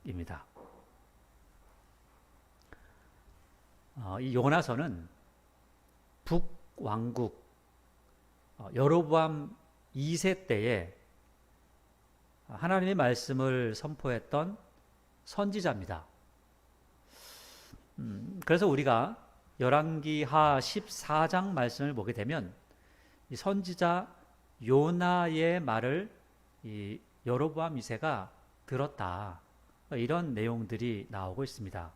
이야기입니다. 이 요나서는 북왕국 여로보암 2세 때에 하나님의 말씀을 선포했던 선지자입니다. 그래서 우리가 열왕기하 14장 말씀을 보게 되면 이 선지자 요나의 말을 이 여로보암 2세가 들었다, 이런 내용들이 나오고 있습니다.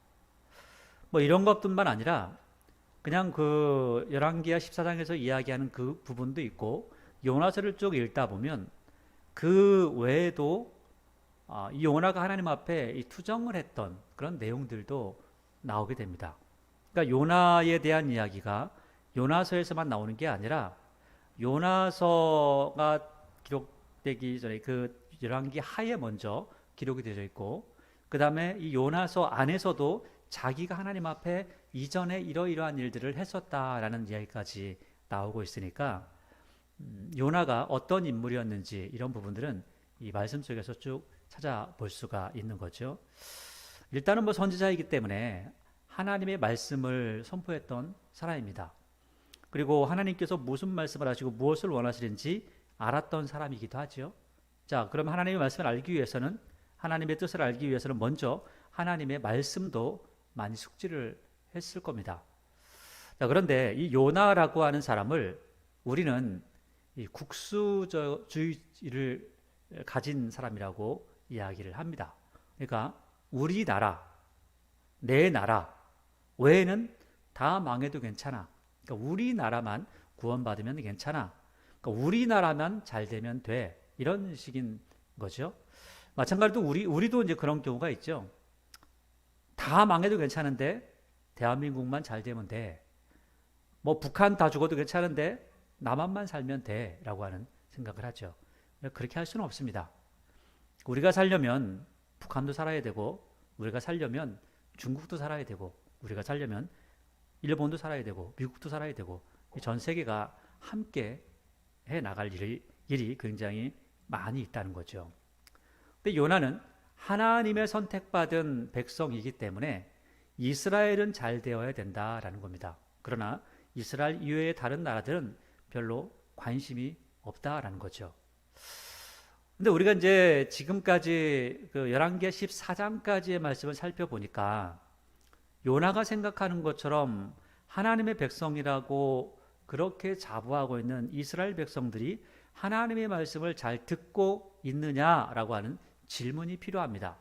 뭐 이런 것뿐만 아니라 그냥 그 열왕기하 14장에서 이야기하는 그 부분도 있고, 요나서를 쭉 읽다 보면 그 외에도 이 요나가 하나님 앞에 이 투정을 했던 그런 내용들도 나오게 됩니다. 그러니까 요나에 대한 이야기가 요나서에서만 나오는 게 아니라 요나서가 기록되기 전에 그 열왕기 하에 먼저 기록이 되어 있고, 그 다음에 이 요나서 안에서도 자기가 하나님 앞에 이전에 이러이러한 일들을 했었다라는 이야기까지 나오고 있으니까 요나가 어떤 인물이었는지 이런 부분들은 이 말씀 속에서 쭉 찾아볼 수가 있는 거죠. 일단은 뭐 선지자이기 때문에 하나님의 말씀을 선포했던 사람입니다. 그리고 하나님께서 무슨 말씀을 하시고 무엇을 원하시는지 알았던 사람이기도 하죠. 자, 그럼 하나님의 말씀을 알기 위해서는, 하나님의 뜻을 알기 위해서는 먼저 하나님의 말씀도 많이 숙지를 했을 겁니다. 자, 그런데 이 요나라고 하는 사람을 우리는 이 국수주의를 가진 사람이라고 이야기를 합니다. 그러니까 우리나라, 내 나라 외에는 다 망해도 괜찮아. 그러니까 우리나라만 구원받으면 괜찮아. 그러니까 우리나라만 잘 되면 돼. 이런 식인 거죠. 마찬가지로 우리도 이제 그런 경우가 있죠. 다 망해도 괜찮은데 대한민국만 잘 되면 돼. 뭐 북한 다 죽어도 괜찮은데 남한만 살면 돼라고 하는 생각을 하죠. 그렇게 할 수는 없습니다. 우리가 살려면 북한도 살아야 되고, 우리가 살려면 중국도 살아야 되고, 우리가 살려면 일본도 살아야 되고, 미국도 살아야 되고, 전 세계가 함께 해 나갈 일이 굉장히 많이 있다는 거죠. 근데 요나는 하나님의 선택받은 백성이기 때문에 이스라엘은 잘 되어야 된다라는 겁니다. 그러나 이스라엘 이외의 다른 나라들은 별로 관심이 없다라는 거죠. 근데 우리가 이제 지금까지 그 열왕기하 14장까지의 말씀을 살펴보니까 요나가 생각하는 것처럼 하나님의 백성이라고 그렇게 자부하고 있는 이스라엘 백성들이 하나님의 말씀을 잘 듣고 있느냐라고 하는 질문이 필요합니다.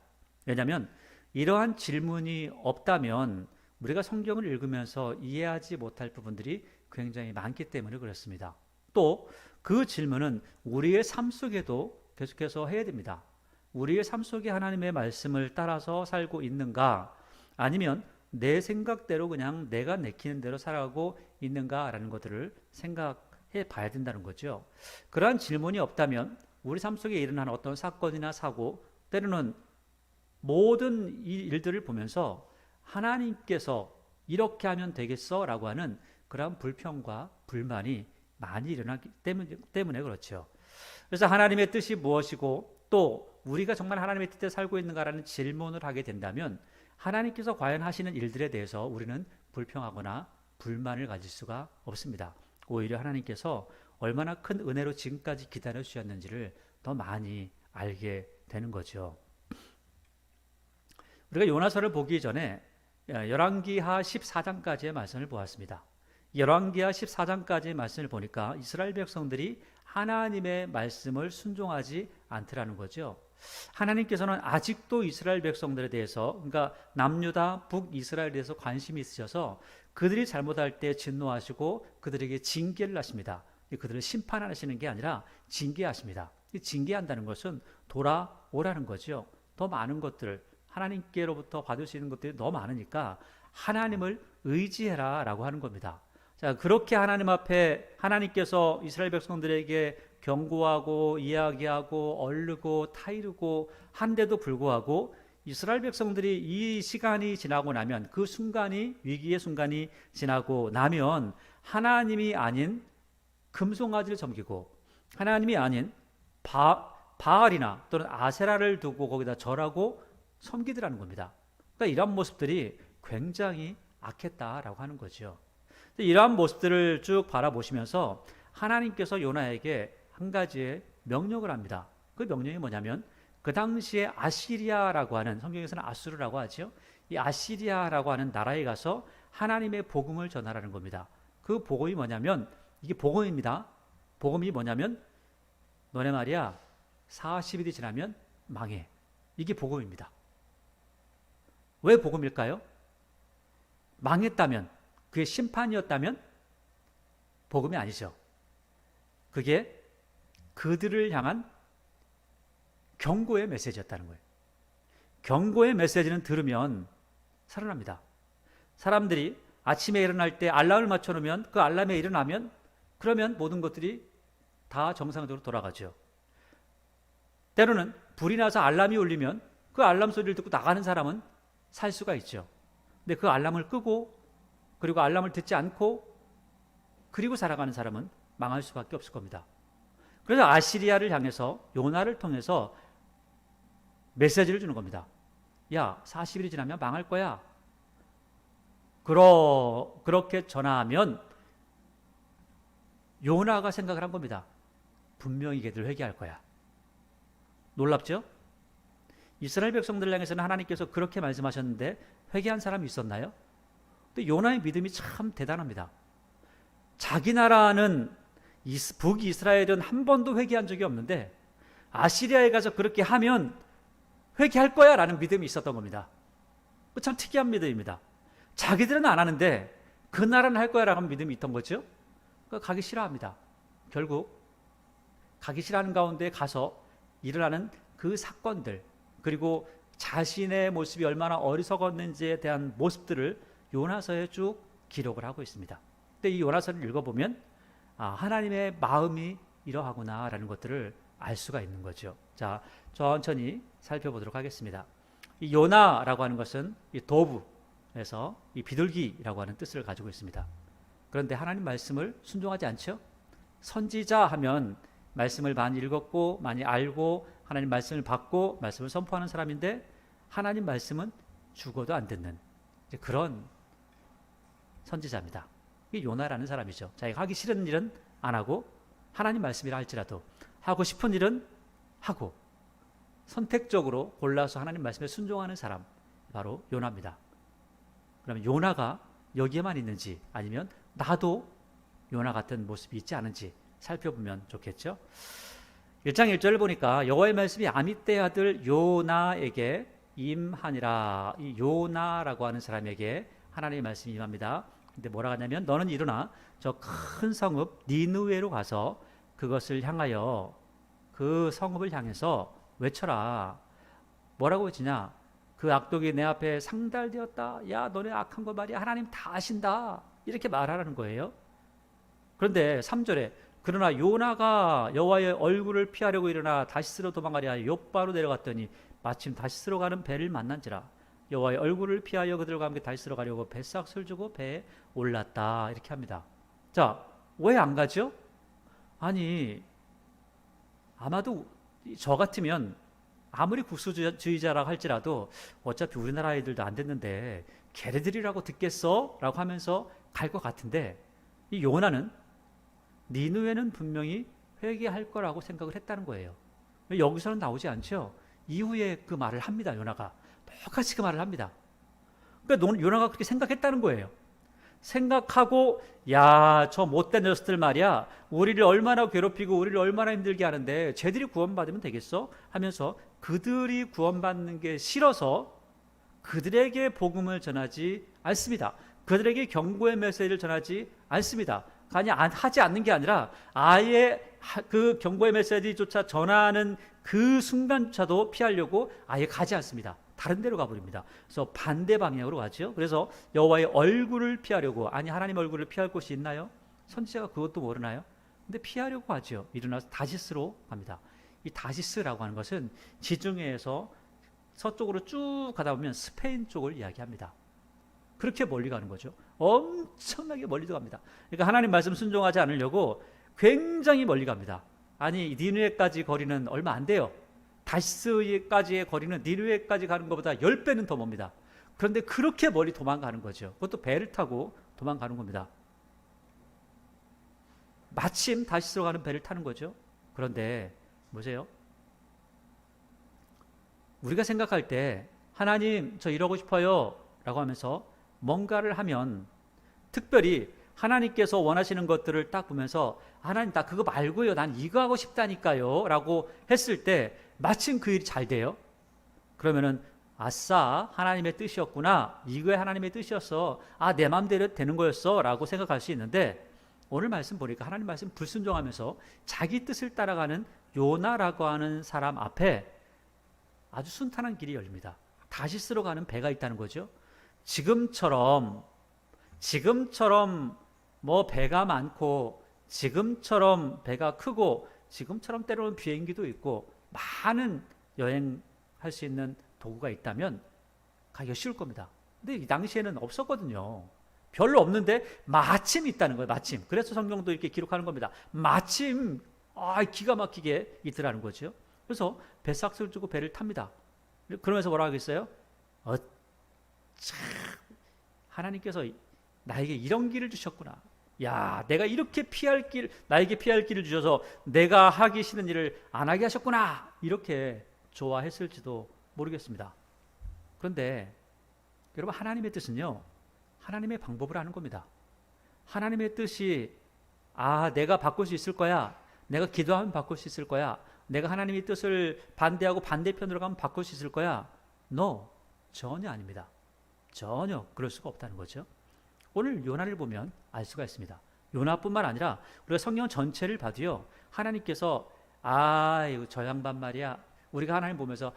왜냐하면 이러한 질문이 없다면 우리가 성경을 읽으면서 이해하지 못할 부분들이 굉장히 많기 때문에 그렇습니다. 또 그 질문은 우리의 삶 속에도 계속해서 해야 됩니다. 우리의 삶 속에 하나님의 말씀을 따라서 살고 있는가, 아니면 내 생각대로 그냥 내가 내키는 대로 살아가고 있는가라는 것들을 생각해 봐야 된다는 거죠. 그러한 질문이 없다면 우리 삶 속에 일어나는 어떤 사건이나 사고, 때로는 모든 이 일들을 보면서 하나님께서 이렇게 하면 되겠어? 라고 하는 그러한 불평과 불만이 많이 일어나기 때문에 그렇죠. 그래서 하나님의 뜻이 무엇이고, 또 우리가 정말 하나님의 뜻에 살고 있는가라는 질문을 하게 된다면 하나님께서 과연 하시는 일들에 대해서 우리는 불평하거나 불만을 가질 수가 없습니다. 오히려 하나님께서 얼마나 큰 은혜로 지금까지 기다려 주셨는지를 더 많이 알게 되는 거죠. 우리가 요나서를 보기 전에 열왕기하 14장까지의 말씀을 보았습니다. 열왕기하 14장까지의 말씀을 보니까 이스라엘 백성들이 하나님의 말씀을 순종하지 않더라는 거죠. 하나님께서는 아직도 이스라엘 백성들에 대해서, 그러니까 남유다 북이스라엘에 대해서 관심이 있으셔서 그들이 잘못할 때 진노하시고 그들에게 징계를 하십니다. 그들을 심판하시는 게 아니라 징계하십니다. 징계한다는 것은 돌아오라는 거죠. 더 많은 것들, 하나님께로부터 받을 수 있는 것들이 너무 많으니까 하나님을 의지해라 라고 하는 겁니다. 자, 그렇게 하나님 앞에 하나님께서 이스라엘 백성들에게 경고하고 이야기하고 얼르고 타이르고 한데도 불구하고 이스라엘 백성들이 이 시간이 지나고 나면, 그 순간이, 위기의 순간이 지나고 나면 하나님이 아닌 금송아지를 섬기고 하나님이 아닌 바알이나 또는 아세라를 두고 거기다 절하고 섬기더라는 겁니다. 그러니까 이러한 모습들이 굉장히 악했다라고 하는 거죠. 이러한 모습들을 쭉 바라보시면서 하나님께서 요나에게 한 가지의 명령을 합니다. 그 명령이 뭐냐면 그 당시에 아시리아라고 하는, 성경에서는 아수르라고 하죠. 이 아시리아라고 하는 나라에 가서 하나님의 복음을 전하라는 겁니다. 그 복음이 뭐냐면, 이게 복음입니다. 복음이 뭐냐면 너네 말이야 40일이 지나면 망해. 이게 복음입니다. 왜 복음일까요? 망했다면, 그게 심판이었다면 복음이 아니죠. 그게 그들을 향한 경고의 메시지였다는 거예요. 경고의 메시지는 들으면 살아납니다. 사람들이 아침에 일어날 때 알람을 맞춰놓으면, 그 알람에 일어나면, 그러면 모든 것들이 다 정상적으로 돌아가죠. 때로는 불이 나서 알람이 울리면 그 알람 소리를 듣고 나가는 사람은 살 수가 있죠. 근데 그 알람을 끄고, 그리고 알람을 듣지 않고 그리고 살아가는 사람은 망할 수밖에 없을 겁니다. 그래서 아시리아를 향해서 요나를 통해서 메시지를 주는 겁니다. 야, 40일이 지나면 망할 거야. 그렇게 전하면 요나가 생각을 한 겁니다. 분명히 걔들 회개할 거야. 놀랍죠? 이스라엘 백성들 향해서는 하나님께서 그렇게 말씀하셨는데 회개한 사람이 있었나요? 근데 요나의 믿음이 참 대단합니다. 자기 나라는, 북이스라엘은 한 번도 회개한 적이 없는데 아시리아에 가서 그렇게 하면 회개할 거야 라는 믿음이 있었던 겁니다. 참 특이한 믿음입니다. 자기들은 안 하는데 그 나라는 할 거야 라는 믿음이 있던 거죠. 그러니까 가기 싫어합니다. 결국 가기 싫어하는 가운데 가서 일어나는 그 사건들, 그리고 자신의 모습이 얼마나 어리석었는지에 대한 모습들을 요나서에 쭉 기록을 하고 있습니다. 근데 이 요나서를 읽어보면 하나님의 마음이 이러하구나 라는 것들을 알 수가 있는 거죠. 자, 천천히 살펴보도록 하겠습니다. 이 요나라고 하는 것은 이 도브에서 이 비둘기라고 하는 뜻을 가지고 있습니다. 그런데 하나님 말씀을 순종하지 않죠? 선지자 하면 말씀을 많이 읽었고 많이 알고 하나님 말씀을 받고 말씀을 선포하는 사람인데, 하나님 말씀은 죽어도 안 듣는 그런 선지자입니다. 이게 요나라는 사람이죠. 자기가 하기 싫은 일은 안 하고, 하나님 말씀이라 할지라도 하고 싶은 일은 하고, 선택적으로 골라서 하나님 말씀에 순종하는 사람, 바로 요나입니다. 그러면 요나가 여기에만 있는지, 아니면 나도 요나 같은 모습이 있지 않은지 살펴보면 좋겠죠. 1장 1절을 보니까 여호와의 말씀이 아미떼 아들 요나에게 임하니라. 이 요나라고 하는 사람에게 하나님의 말씀이 임합니다. 근데 뭐라 하냐면, 너는 일어나 저 큰 성읍 니느웨로 가서 그것을 향하여, 그 성읍을 향해서 외쳐라. 뭐라고 외치냐? 그 악독이 내 앞에 상달되었다. 야, 너네 악한 거 말이야. 하나님 다 아신다. 이렇게 말하라는 거예요. 그런데 3절에 그러나 요나가 여호와의 얼굴을 피하려고 일어나 다시스로 도망가려 욥바로 내려갔더니 마침 다시스로 가는 배를 만난지라. 여호와의 얼굴을 피하여 그들과 함께 다시스로 가려고 뱃삭을 주고 배에 올랐다. 이렇게 합니다. 자, 왜 안 가죠? 아니, 아마도 저 같으면 아무리 국수주의자라고 할지라도 어차피 우리나라 아이들도 안 듣는데 걔네들이라고 듣겠어? 라고 하면서 갈 것 같은데, 이 요나는 니느웨는 분명히 회개할 거라고 생각을 했다는 거예요. 여기서는 나오지 않죠. 이후에 그 말을 합니다. 요나가 똑같이 그 말을 합니다. 그러니까 요나가 그렇게 생각했다는 거예요. 생각하고, 야, 저 못된 녀석들 말이야, 우리를 얼마나 괴롭히고 우리를 얼마나 힘들게 하는데 쟤들이 구원받으면 되겠어? 하면서 그들이 구원받는 게 싫어서 그들에게 복음을 전하지 않습니다. 그들에게 경고의 메시지를 전하지 않습니다. 아니, 하지 않는 게 아니라 아예 그 경고의 메시지조차 전하는 그 순간조차도 피하려고 아예 가지 않습니다. 다른 데로 가버립니다. 그래서 반대 방향으로 가죠. 그래서 여호와의 얼굴을 피하려고, 아니 하나님 얼굴을 피할 곳이 있나요? 선지자가 그것도 모르나요? 근데 피하려고 하죠. 일어나서 다시스로 갑니다. 이 다시스라고 하는 것은 지중해에서 서쪽으로 쭉 가다 보면 스페인 쪽을 이야기합니다. 그렇게 멀리 가는 거죠. 엄청나게 멀리도 갑니다. 그러니까 하나님 말씀 순종하지 않으려고 굉장히 멀리 갑니다. 아니, 니느웨까지 거리는 얼마 안 돼요. 다시스까지의 거리는 니느웨까지 가는 것보다 10배는 더 멉니다. 그런데 그렇게 멀리 도망가는 거죠. 그것도 배를 타고 도망가는 겁니다. 마침 다시스로 가는 배를 타는 거죠. 그런데 보세요. 우리가 생각할 때 하나님 저 이러고 싶어요 라고 하면서 뭔가를 하면 특별히 하나님께서 원하시는 것들을 딱 보면서 하나님 나 그거 말고요 난 이거 하고 싶다니까요 라고 했을 때 마침 그 일이 잘 돼요. 그러면은 아싸 하나님의 뜻이었구나, 이거에 하나님의 뜻이었어, 아 내 맘대로 되는 거였어 라고 생각할 수 있는데, 오늘 말씀 보니까 하나님 말씀 불순종하면서 자기 뜻을 따라가는 요나라고 하는 사람 앞에 아주 순탄한 길이 열립니다. 다시스로 가는 배가 있다는 거죠. 지금처럼 뭐 배가 많고 지금처럼 배가 크고 지금처럼 때로는 비행기도 있고 많은 여행할 수 있는 도구가 있다면 가기가 쉬울 겁니다. 근데 이 당시에는 없었거든요. 별로 없는데 마침 있다는 거예요. 마침. 그래서 성경도 이렇게 기록하는 겁니다. 마침 기가 막히게 있더라는 거죠. 그래서 배삭스를 주고 배를 탑니다. 그러면서 뭐라고 하겠어요? 참 하나님께서 나에게 이런 길을 주셨구나. 야, 내가 이렇게 나에게 피할 길을 주셔서 내가 하기 싫은 일을 안 하게 하셨구나. 이렇게 좋아했을지도 모르겠습니다. 그런데 여러분, 하나님의 뜻은요, 하나님의 방법을 아는 겁니다. 하나님의 뜻이 내가 바꿀 수 있을 거야, 내가 기도하면 바꿀 수 있을 거야, 내가 하나님의 뜻을 반대하고 반대편으로 가면 바꿀 수 있을 거야. No, 전혀 아닙니다. 전혀 그럴 수가 없다는 거죠. 오늘 요나를 보면 알 수가 있습니다. 요나뿐만 아니라 우리가 성경 전체를 봐도요, 하나님께서 이거 저 양반 말이야, 우리가 하나님 보면서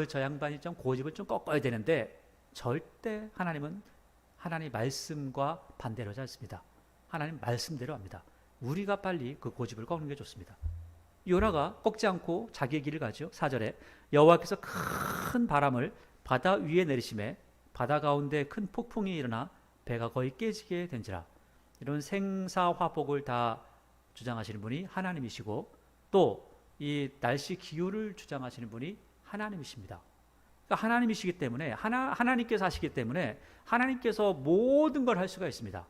저 양반이 좀 고집을 좀 꺾어야 되는데, 절대 하나님은 하나님의 말씀과 반대로 하지 않습니다. 하나님 말씀대로 합니다. 우리가 빨리 그 고집을 꺾는 게 좋습니다. 요나가 꺾지 않고 자기의 길을 가죠. 4절에 여호와께서 큰 바람을 바다 위에 내리심에 바다 가운데 큰 폭풍이 일어나 배가 거의 깨지게 된지라. 이런 생사화복을 다 주장하시는 분이 하나님이시고, 또 이 날씨 기후를 주장하시는 분이 하나님이십니다. 그러니까 하나님이시기 때문에 하나님께서 하시기 때문에 하나님께서 모든 걸 할 수가 있습니다.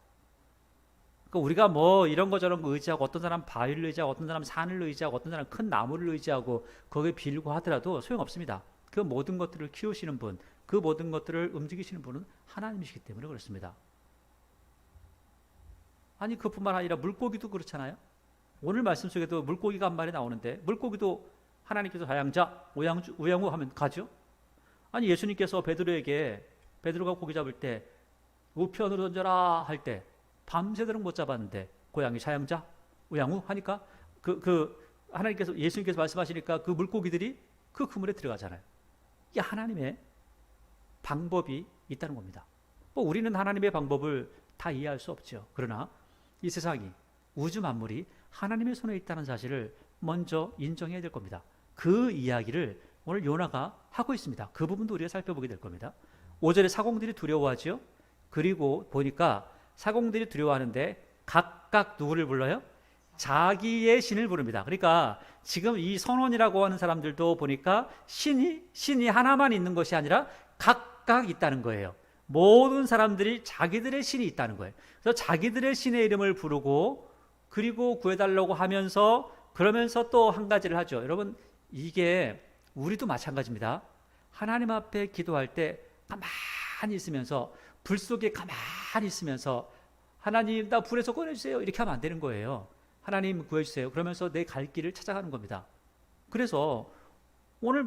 그러니까 우리가 뭐 이런 거 저런 거 의지하고, 어떤 사람 바위를 의지하고, 어떤 사람 산을 의지하고, 어떤 사람 큰 나무를 의지하고 거기에 빌고 하더라도 소용없습니다. 그 모든 것들을 키우시는 분, 그 모든 것들을 움직이시는 분은 하나님이시기 때문에 그렇습니다. 아니, 그뿐만 아니라 물고기도 그렇잖아요. 오늘 말씀 속에도 물고기가 한 마리 나오는데, 물고기도 하나님께서 하양자 우양우 하면 가죠. 아니, 예수님께서 베드로가 고기 잡을 때 우편으로 던져라 할 때 밤새도록 못 잡았는데 고양이 사양자 우양우 하니까 하나님께서, 예수님께서 말씀하시니까 그 물고기들이 그 그물에 들어가잖아요. 이게 하나님의 방법이 있다는 겁니다. 뭐 우리는 하나님의 방법을 다 이해할 수 없죠. 그러나 이 세상이, 우주 만물이 하나님의 손에 있다는 사실을 먼저 인정해야 될 겁니다. 그 이야기를 오늘 요나가 하고 있습니다. 그 부분도 우리가 살펴보게 될 겁니다. 5절에 사공들이 두려워하죠. 그리고 보니까 사공들이 두려워하는데 각각 누구를 불러요? 자기의 신을 부릅니다. 그러니까 지금 이 선원이라고 하는 사람들도 보니까 신이 하나만 있는 것이 아니라 각각 있다는 거예요. 모든 사람들이 자기들의 신이 있다는 거예요. 그래서 자기들의 신의 이름을 부르고, 그리고 구해달라고 하면서, 그러면서 또 한 가지를 하죠. 여러분, 이게 우리도 마찬가지입니다. 하나님 앞에 기도할 때 가만히 있으면서, 불 속에 가만히 있으면서 하나님 나 불에서 꺼내주세요 이렇게 하면 안 되는 거예요. 하나님 구해주세요 그러면서 내 갈 길을 찾아가는 겁니다. 그래서 오늘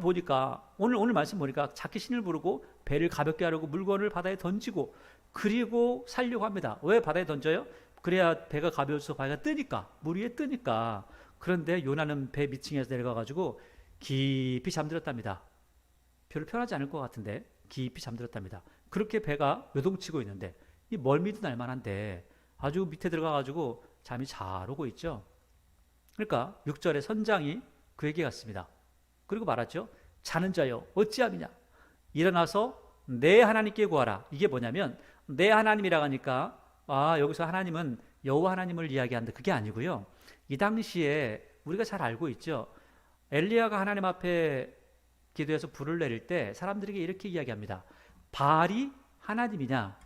말씀 보니까 자기 신을 부르고 배를 가볍게 하려고 물건을 바다에 던지고, 그리고 살려고 합니다. 왜 바다에 던져요? 그래야 배가 가벼워서 바위가 뜨니까, 물 위에 뜨니까. 그런데 요나는 배 밑층에서 내려가가지고 깊이 잠들었답니다. 별로 편하지 않을 것 같은데 깊이 잠들었답니다. 그렇게 배가 요동치고 있는데, 이 멀미도 날만한데 아주 밑에 들어가가지고 잠이 잘 오고 있죠. 그러니까 6절에 선장이 그에게 갔습니다. 그리고 말하죠. 자는 자여 어찌함이냐, 일어나서 내 하나님께 구하라. 이게 뭐냐면, 내 하나님이라고 하니까 여기서 하나님은 여호와 하나님을 이야기하는데 그게 아니고요. 이 당시에 우리가 잘 알고 있죠. 엘리야가 하나님 앞에 기도해서 불을 내릴 때 사람들에게 이렇게 이야기합니다. 바알이 하나님이냐,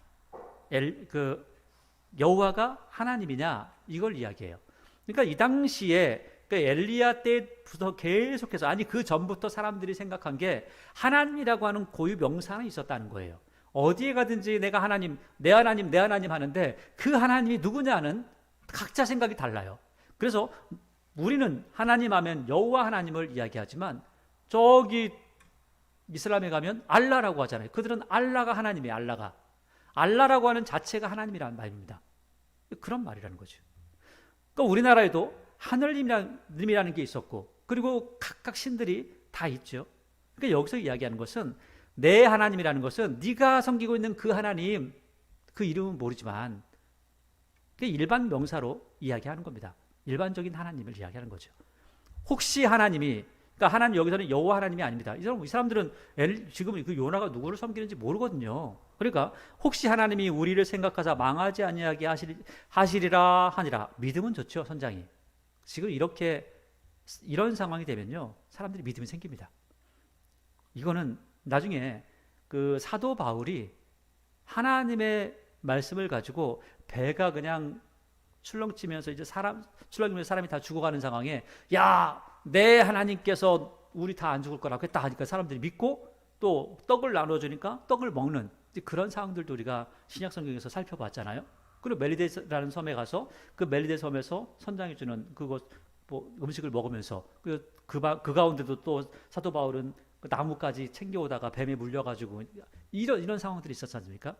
여호와가 하나님이냐, 이걸 이야기해요. 그러니까 이 당시에 엘리야 때부터 계속해서, 아니 그 전부터 사람들이 생각한 게 하나님이라고 하는 고유 명사는 있었다는 거예요. 어디에 가든지 내가 하나님, 내 하나님, 내 하나님 하는데 그 하나님이 누구냐는 각자 생각이 달라요. 그래서 우리는 하나님 하면 여호와 하나님을 이야기하지만 저기 이슬람에 가면 알라라고 하잖아요. 그들은 알라가 하나님이에요. 알라라고 하는 자체가 하나님이라는 말입니다. 그런 말이라는 거죠. 그러니까 우리나라에도 하늘님이라는 게 있었고, 그리고 각각 신들이 다 있죠. 그러니까 여기서 이야기하는 것은, 내 하나님이라는 것은 네가 섬기고 있는 그 하나님, 그 이름은 모르지만 일반 명사로 이야기하는 겁니다. 일반적인 하나님을 이야기하는 거죠. 혹시 하나님이, 그러니까 하나님 여기서는 여호와 하나님이 아닙니다. 이 사람들은 지금 그 요나가 누구를 섬기는지 모르거든요. 그러니까 혹시 하나님이 우리를 생각하사 망하지 아니하게 하시리라 하니라. 믿음은 좋죠, 선장이. 지금 이런 상황이 되면요, 사람들이 믿음이 생깁니다. 이거는 나중에 그 사도 바울이 하나님의 말씀을 가지고 배가 그냥 출렁치면서 이제 출렁이면서 사람이 다 죽어가는 상황에, 야, 내 하나님께서 우리 다 안 죽을 거라고 했다 하니까 사람들이 믿고 또 떡을 나눠주니까 떡을 먹는 그런 상황들도 우리가 신약 성경에서 살펴봤잖아요. 그리고 멜리데라는 섬에 가서 그 멜리데 섬에서 선장이 주는 그것 음식을 먹으면서 그 가운데도 또 사도 바울은 그 나무까지 챙겨오다가 뱀에 물려가지고 이런 상황들이 있었지 않습니까?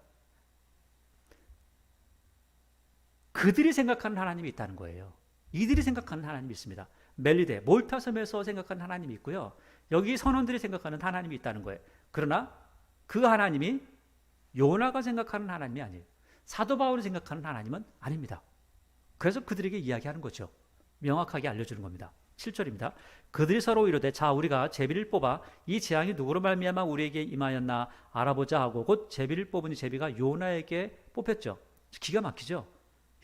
그들이 생각하는 하나님이 있다는 거예요. 이들이 생각하는 하나님이 있습니다. 멜리데, 몰타 섬에서 생각하는 하나님이 있고요. 여기 선원들이 생각하는 하나님이 있다는 거예요. 그러나 그 하나님이 요나가 생각하는 하나님이 아니에요. 사도 바울이 생각하는 하나님은 아닙니다. 그래서 그들에게 이야기하는 거죠. 명확하게 알려주는 겁니다. 7절입니다. 그들이 서로 이르되, 자, 우리가 제비를 뽑아 이 재앙이 누구로 말미암아 우리에게 임하였나 알아보자 하고, 곧 제비를 뽑으니 제비가 요나에게 뽑혔죠. 기가 막히죠.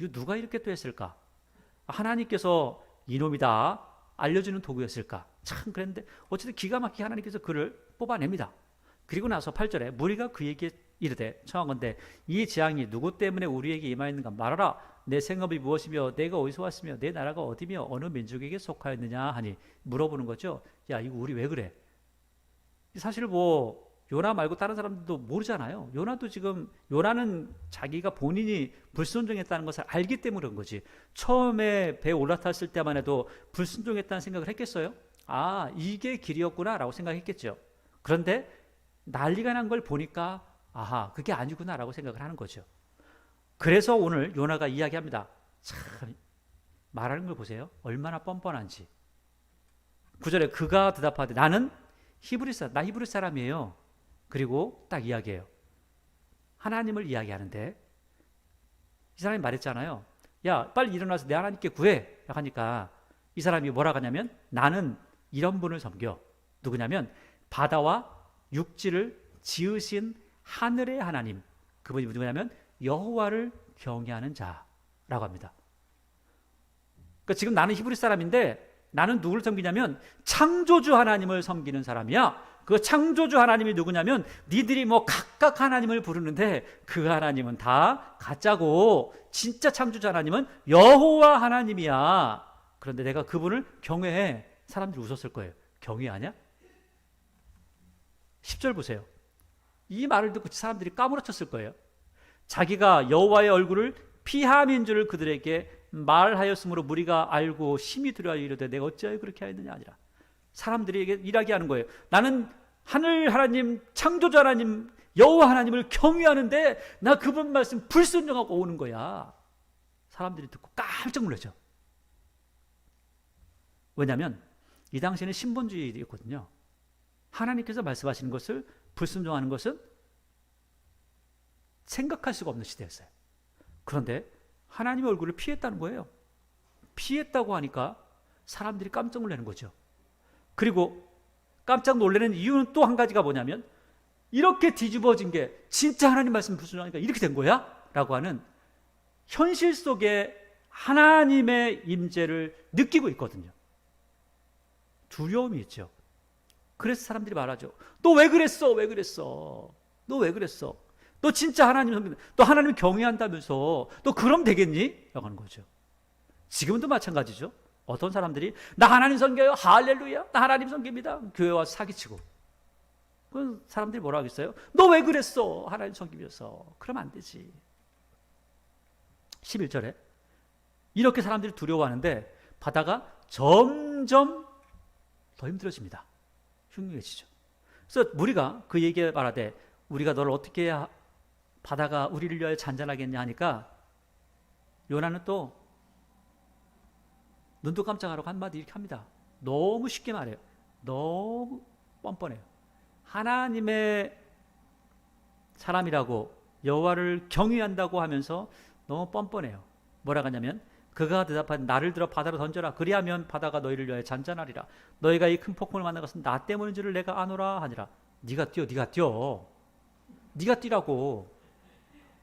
이거 누가 이렇게 또 했을까? 하나님께서 이놈이다 알려주는 도구였을까? 참 그랬는데 어쨌든 기가 막히게 하나님께서 그를 뽑아냅니다. 그리고 나서 8절에 무리가 그에게 이르되 청하건대 이 재앙이 누구 때문에 우리에게 임하였는가 말하라. 내 생업이 무엇이며 내가 어디서 왔으며 내 나라가 어디며 어느 민족에게 속하였느냐 하니 물어보는 거죠. 야, 이거 우리 왜 그래? 사실 요나 말고 다른 사람들도 모르잖아요. 요나는 자기가 본인이 불순종했다는 것을 알기 때문에 그런 거지. 처음에 배에 올라탔을 때만 해도 불순종했다는 생각을 했겠어요? 아, 이게 길이었구나 라고 생각했겠죠. 그런데 난리가 난 걸 보니까 아하, 그게 아니구나 라고 생각을 하는 거죠. 그래서 오늘 요나가 이야기합니다. 참, 말하는 걸 보세요. 얼마나 뻔뻔한지. 9절에 그가 대답하되 나는 나 히브리 사람이에요. 그리고 딱 이야기해요. 하나님을 이야기하는데 이 사람이 말했잖아요. 야, 빨리 일어나서 내 하나님께 구해 하니까 이 사람이 뭐라고 하냐면 나는 이런 분을 섬겨. 누구냐면 바다와 육지를 지으신 하늘의 하나님, 그분이 누구냐면 여호와를 경외하는 자라고 합니다. 그러니까 지금 나는 히브리 사람인데 나는 누구를 섬기냐면 창조주 하나님을 섬기는 사람이야. 그 창조주 하나님이 누구냐면 니들이 각각 하나님을 부르는데 그 하나님은 다 가짜고 진짜 창조주 하나님은 여호와 하나님이야. 그런데 내가 그분을 경외해. 사람들이 웃었을 거예요. 경외하냐? 10절 보세요. 이 말을 듣고 사람들이 까무러쳤을 거예요. 자기가 여호와의 얼굴을 피함인 줄 그들에게 말하였으므로 무리가 알고 심히 두려워하여 이르되 내가 어찌하여 그렇게 하였느냐 아니라. 사람들에게 이야기하는 거예요. 나는 하늘 하나님, 창조주 하나님, 여호와 하나님을 경외하는데 나 그분 말씀 불순종하고 오는 거야. 사람들이 듣고 깜짝 놀라죠. 왜냐하면 이 당시에는 신본주의였거든요. 하나님께서 말씀하시는 것을 불순종하는 것은 생각할 수가 없는 시대였어요. 그런데 하나님의 얼굴을 피했다는 거예요. 피했다고 하니까 사람들이 깜짝 놀라는 거죠. 그리고 깜짝 놀라는 이유는 또 한 가지가 뭐냐면 이렇게 뒤집어진 게 진짜 하나님 말씀 불순종하니까 이렇게 된 거야? 라고 하는 현실 속에 하나님의 임재를 느끼고 있거든요. 두려움이 있죠. 그래서 사람들이 말하죠. 너 왜 그랬어? 왜 그랬어? 너 왜 그랬어? 너 진짜 하나님 섬긴다. 너 하나님 경외한다면서 너 그럼 되겠니? 라고 하는 거죠. 지금도 마찬가지죠. 어떤 사람들이 나 하나님 섬겨요. 할렐루야. 나 하나님 섬깁니다. 교회 와서 사기치고. 그 사람들이 뭐라 하겠어요? 너 왜 그랬어? 하나님 섬기면서. 그러면 안 되지. 11절에 이렇게 사람들이 두려워하는데 바다가 점점 더 힘들어집니다. 흉흉해지죠. 그래서 무리가 그 얘기에 말하되 우리가 너를 어떻게 해야 바다가 우리를 위하여 잔잔하겠냐 하니까 요나는 또 눈도 깜짝하라고 한마디 이렇게 합니다. 너무 쉽게 말해요. 너무 뻔뻔해요. 하나님의 사람이라고 여호와를 경외한다고 하면서 너무 뻔뻔해요. 뭐라고 하냐면 그가 대답한 나를 들어 바다로 던져라. 그리하면 바다가 너희를 위하여 잔잔하리라. 너희가 이 큰 폭풍을 만난 것은 나 때문인 줄을 내가 아노라 하니라. 네가 뛰어. 네가 뛰어. 네가 뛰라고.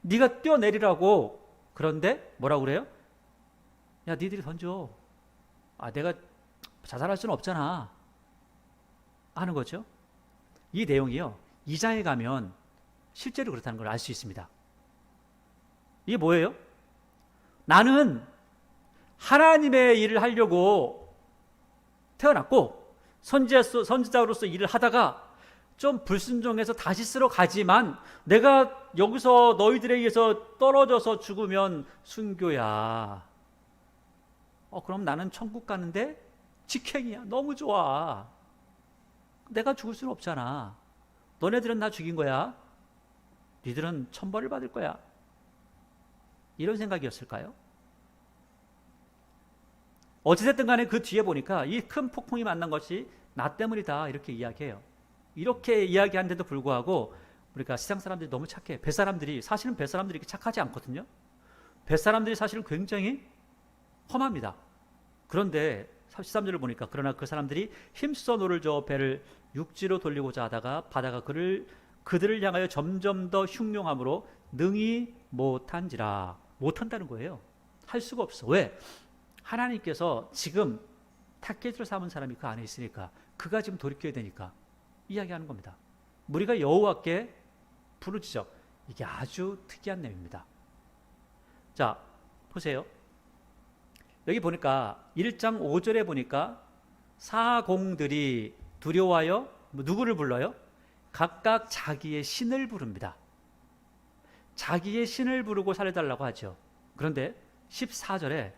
네가 뛰어내리라고. 그런데 뭐라고 그래요? 야 니들이 던져. 내가 자살할 수는 없잖아 하는 거죠. 이 내용이요 2장에 가면 실제로 그렇다는 걸 알 수 있습니다. 이게 뭐예요? 나는 하나님의 일을 하려고 태어났고 선지자로서 일을 하다가 좀 불순종해서 다시스로 가지만 내가 여기서 너희들에 의해서 떨어져서 죽으면 순교야. 그럼 나는 천국 가는데 직행이야. 너무 좋아. 내가 죽을 수는 없잖아. 너네들은 나 죽인 거야. 니들은 천벌을 받을 거야. 이런 생각이었을까요? 어찌됐든 간에 그 뒤에 보니까 이 큰 폭풍이 만난 것이 나 때문이다 이렇게 이야기해요. 이렇게 이야기하는데도 불구하고 우리가 세상 사람들이 너무 착해. 사실은 뱃사람들이 이렇게 착하지 않거든요. 뱃사람들이 사실은 굉장히 험합니다. 그런데 13절을 보니까 그러나 그 사람들이 힘써 노를 저어 배를 육지로 돌리고자 하다가 바다가 그들을 향하여 점점 더 흉룡함으로 능히 못한지라. 못한다는 거예요. 할 수가 없어. 왜? 하나님께서 지금 타겟으로 삼은 사람이 그 안에 있으니까 그가 지금 돌이켜야 되니까 이야기하는 겁니다. 우리가 여호와께 부르짖어. 이게 아주 특이한 내용입니다. 자 보세요. 여기 보니까 1장 5절에 보니까 사공들이 두려워하여 누구를 불러요? 각각 자기의 신을 부릅니다. 자기의 신을 부르고 살려달라고 하죠. 그런데 14절에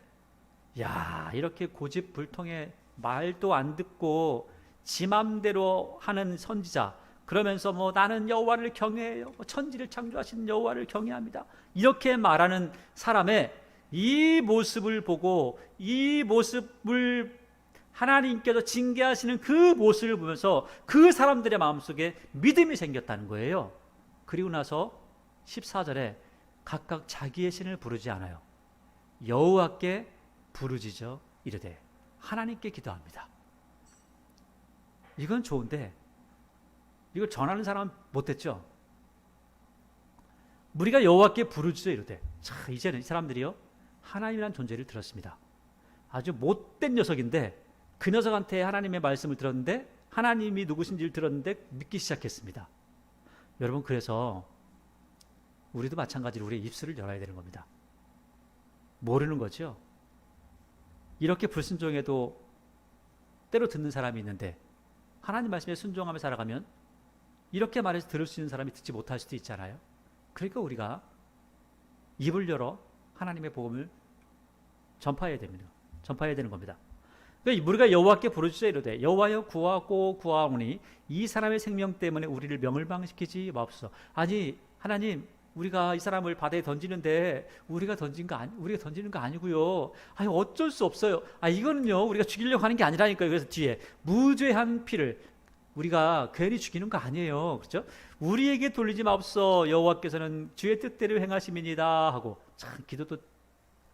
이렇게 고집불통에 말도 안 듣고 지 맘대로 하는 선지자, 그러면서 나는 여호와를 경외해요. 천지를 창조하신 여호와를 경외합니다. 이렇게 말하는 사람의 이 모습을 보고 이 모습을 하나님께서 징계하시는 그 모습을 보면서 그 사람들의 마음속에 믿음이 생겼다는 거예요. 그리고 나서 14절에 각각 자기의 신을 부르지 않아요. 여호와께 부르짖어 이르되 하나님께 기도합니다. 이건 좋은데 이걸 전하는 사람은 못했죠. 우리가 여호와께 부르짖어 이르되 이제는 이 사람들이요 하나님이라는 존재를 들었습니다. 아주 못된 녀석인데 그 녀석한테 하나님의 말씀을 들었는데 하나님이 누구신지를 들었는데 믿기 시작했습니다. 여러분 그래서 우리도 마찬가지로 우리의 입술을 열어야 되는 겁니다. 모르는 거죠. 이렇게 불순종해도 때로 듣는 사람이 있는데 하나님 말씀에 순종하며 살아가면 이렇게 말해서 들을 수 있는 사람이 듣지 못할 수도 있잖아요. 그러니까 우리가 입을 열어 하나님의 복음을 전파해야 됩니다. 전파해야 되는 겁니다. 그러니까 우리가 여호와께 부르짖어 이르되 여호와여 구하고 구하오니 이 사람의 생명 때문에 우리를 멸망시키지 마옵소서. 아니 하나님 우리가 이 사람을 바다에 던지는데 우리가 던지는 거 아니고요. 아니 어쩔 수 없어요. 이거는요 우리가 죽이려고 하는 게 아니라니까요. 그래서 뒤에 무죄한 피를 우리가 괜히 죽이는 거 아니에요. 그렇죠? 우리에게 돌리지 마옵소서. 여호와께서는 주의 뜻대로 행하심이니이다 하고 참 기도도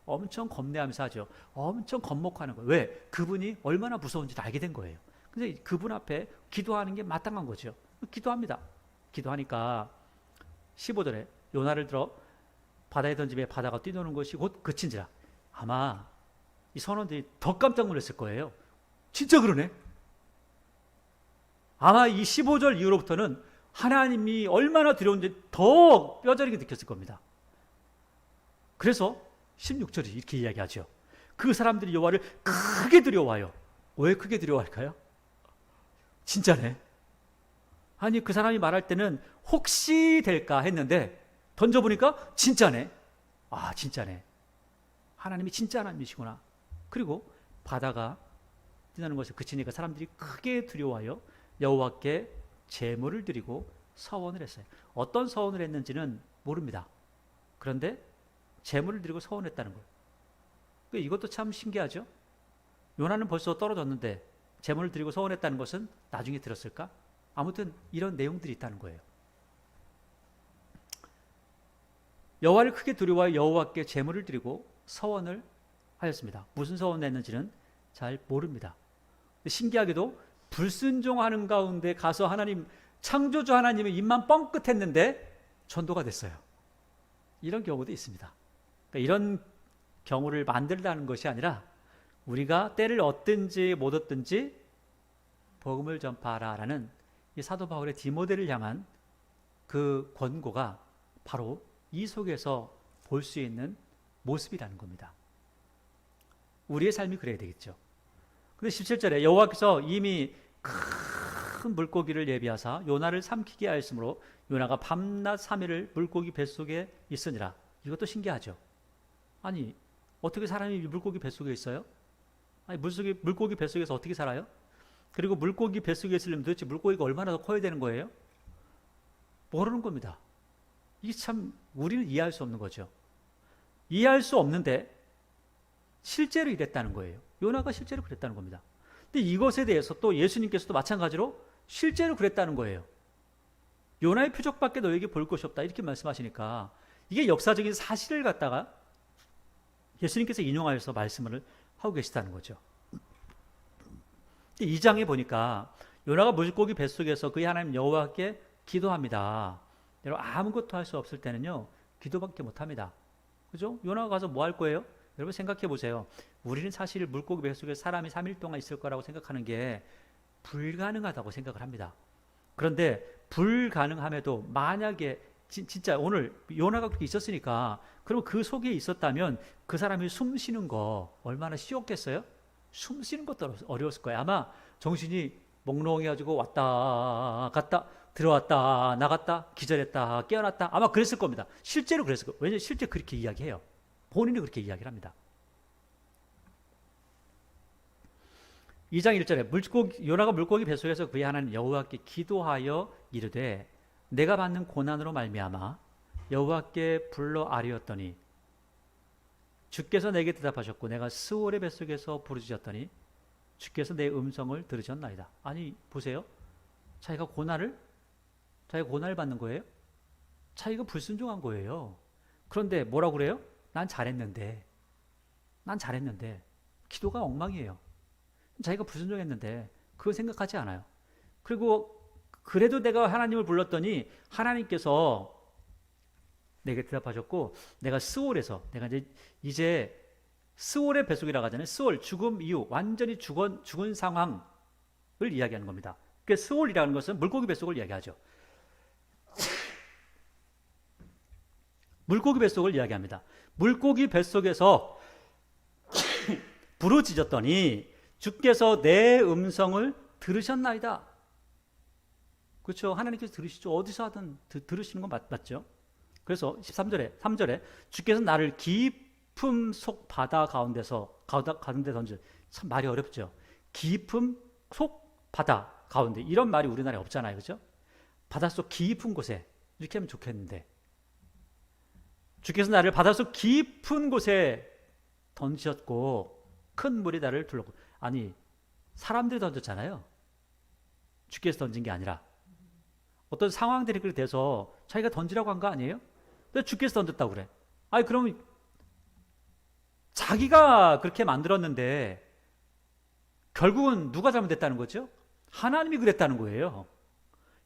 엄청 겁내하면서 하죠. 엄청 겁먹하는 거예요. 왜? 그분이 얼마나 무서운지를 알게 된 거예요. 근데 그분 앞에 기도하는 게 마땅한 거죠. 기도합니다. 기도하니까 15절에 요나를 들어 바다에 던지며 바다가 뛰노는 것이 곧 그친지라. 아마 이 선원들이 더 깜짝 놀랐을 거예요. 진짜 그러네. 아마 이 15절 이후로부터는 하나님이 얼마나 두려운지 더 뼈저리게 느꼈을 겁니다. 그래서 16절이 이렇게 이야기하죠. 그 사람들이 여호와를 크게 두려워해요. 왜 크게 두려워할까요? 진짜네. 아니 그 사람이 말할 때는 혹시 될까 했는데 던져보니까 진짜네. 아 진짜네. 하나님이 진짜 하나님이시구나. 그리고 바다가 지나는 것을 그치니까 사람들이 크게 두려워하여 여호와께 제물을 드리고 서원을 했어요. 어떤 서원을 했는지는 모릅니다. 그런데 제물을 드리고 서원했다는 거예요. 이것도 참 신기하죠. 요나는 벌써 떨어졌는데 제물을 드리고 서원했다는 것은 나중에 들었을까? 아무튼 이런 내용들이 있다는 거예요. 여호와를 크게 두려워하여 여호와께 제물을 드리고 서원을 하였습니다. 무슨 서원을 했는지는 잘 모릅니다. 신기하게도 불순종하는 가운데 가서 하나님, 창조주 하나님의 입만 뻥끗했는데 전도가 됐어요. 이런 경우도 있습니다. 그러니까 이런 경우를 만들라는 것이 아니라 우리가 때를 얻든지 못 얻든지 복음을 전파하라라는 이 사도 바울의 디모데를 향한 그 권고가 바로 이 속에서 볼 수 있는 모습이라는 겁니다. 우리의 삶이 그래야 되겠죠. 근데 17절에 여호와께서 이미 큰 물고기를 예비하사 요나를 삼키게 하였으므로 요나가 밤낮 3일을 물고기 뱃속에 있으니라. 이것도 신기하죠. 아니 어떻게 사람이 물고기 뱃속에 있어요? 아니 물고기 뱃속에서 어떻게 살아요? 그리고 물고기 뱃속에 있으려면 도대체 물고기가 얼마나 더 커야 되는 거예요? 모르는 겁니다. 이게 참 우리는 이해할 수 없는 거죠. 이해할 수 없는데 실제로 이랬다는 거예요. 요나가 실제로 그랬다는 겁니다. 근데 이것에 대해서 또 예수님께서도 마찬가지로 실제로 그랬다는 거예요. 요나의 표적밖에 너에게 볼 것이 없다 이렇게 말씀하시니까 이게 역사적인 사실을 갖다가 예수님께서 인용하여서 말씀을 하고 계시다는 거죠. 2장에 보니까 요나가 물고기 뱃속에서 그의 하나님 여호와께 기도합니다. 여러분 아무것도 할 수 없을 때는요 기도밖에 못합니다. 그죠? 요나가 가서 뭐 할 거예요? 여러분 생각해 보세요. 우리는 사실 물고기 뱃속에 사람이 3일 동안 있을 거라고 생각하는 게 불가능하다고 생각을 합니다. 그런데 불가능함에도 만약에 진짜 오늘 요나가 그렇게 있었으니까 그럼 그 속에 있었다면 그 사람이 숨 쉬는 거 얼마나 쉬웠겠어요? 숨 쉬는 것도 어려웠을 거예요. 아마 정신이 몽롱해가지고 왔다 갔다 들어왔다 나갔다 기절했다 깨어났다 아마 그랬을 겁니다. 실제로 그랬을 거예요. 왜냐하면 실제 그렇게 이야기해요. 본인이 그렇게 이야기를 합니다. 2장 1절에 요나가 물고기 뱃속에서 그의 하나님 여호와께 기도하여 이르되 내가 받는 고난으로 말미암아 여호와께 불러 아뢰었더니 주께서 내게 대답하셨고 내가 스올의 뱃속에서 부르짖었더니 주께서 내 음성을 들으셨나이다. 아니 보세요. 자기가 고난을 받는 거예요. 자기가 불순종한 거예요. 그런데 뭐라고 그래요? 난 잘했는데 기도가 엉망이에요. 자기가 불순종했는데 그거 생각하지 않아요. 그리고 그래도 내가 하나님을 불렀더니 하나님께서 내게 대답하셨고 내가 스올에서 내가 이제 스올의 뱃속이라고 하잖아요. 스올 죽음 이후 완전히 죽은 상황을 이야기하는 겁니다. 그 스올이라는 것은 물고기 뱃속을 이야기하죠. 물고기 뱃속을 이야기합니다. 물고기 뱃속에서 부르짖었더니 주께서 내 음성을 들으셨나이다. 그렇죠. 하나님께서 들으시죠. 어디서 하든 들으시는 건 맞죠. 그래서 3절에 주께서 나를 깊음 속 바다 가운데 던져. 참 말이 어렵죠. 깊음 속 바다 가운데 이런 말이 우리나라에 없잖아요. 그렇죠? 바닷속 깊은 곳에 이렇게 하면 좋겠는데 주께서 나를 바닷속 깊은 곳에 던지셨고 큰 물이 나를 둘렀고 아니 사람들이 던졌잖아요. 주께서 던진 게 아니라 어떤 상황들이 그렇게 돼서 자기가 던지라고 한 거 아니에요? 근데 주께서 던졌다고 그래. 아니 그럼 자기가 그렇게 만들었는데 결국은 누가 잘못됐다는 거죠? 하나님이 그랬다는 거예요.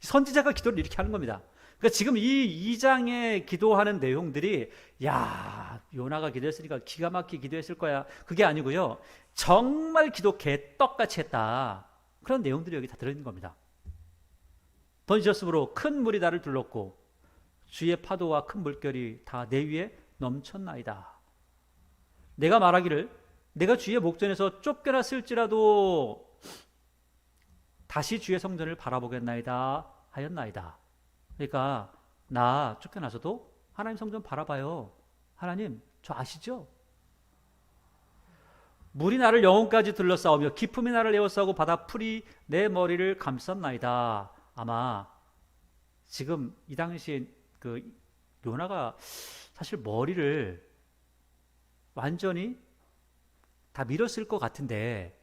선지자가 기도를 이렇게 하는 겁니다. 그러니까 지금 이 2장에 기도하는 내용들이 야 요나가 기도했으니까 기가 막히게 기도했을 거야. 그게 아니고요. 정말 기도 개떡같이 했다. 그런 내용들이 여기 다 들어있는 겁니다. 번지셨으므로 큰 물이 나를 둘렀고 주의 파도와 큰 물결이 다 내 위에 넘쳤나이다. 내가 말하기를 내가 주의 목전에서 쫓겨났을지라도 다시 주의 성전을 바라보겠나이다 하였나이다. 그러니까 나 쫓겨나서도 하나님 성전 바라봐요. 하나님 저 아시죠? 물이 나를 영혼까지 둘러싸우며 기품이 나를 에워싸고 바다 풀이 내 머리를 감쌌나이다. 아마 지금 이 당시에 그 요나가 사실 머리를 완전히 다 밀었을 것 같은데,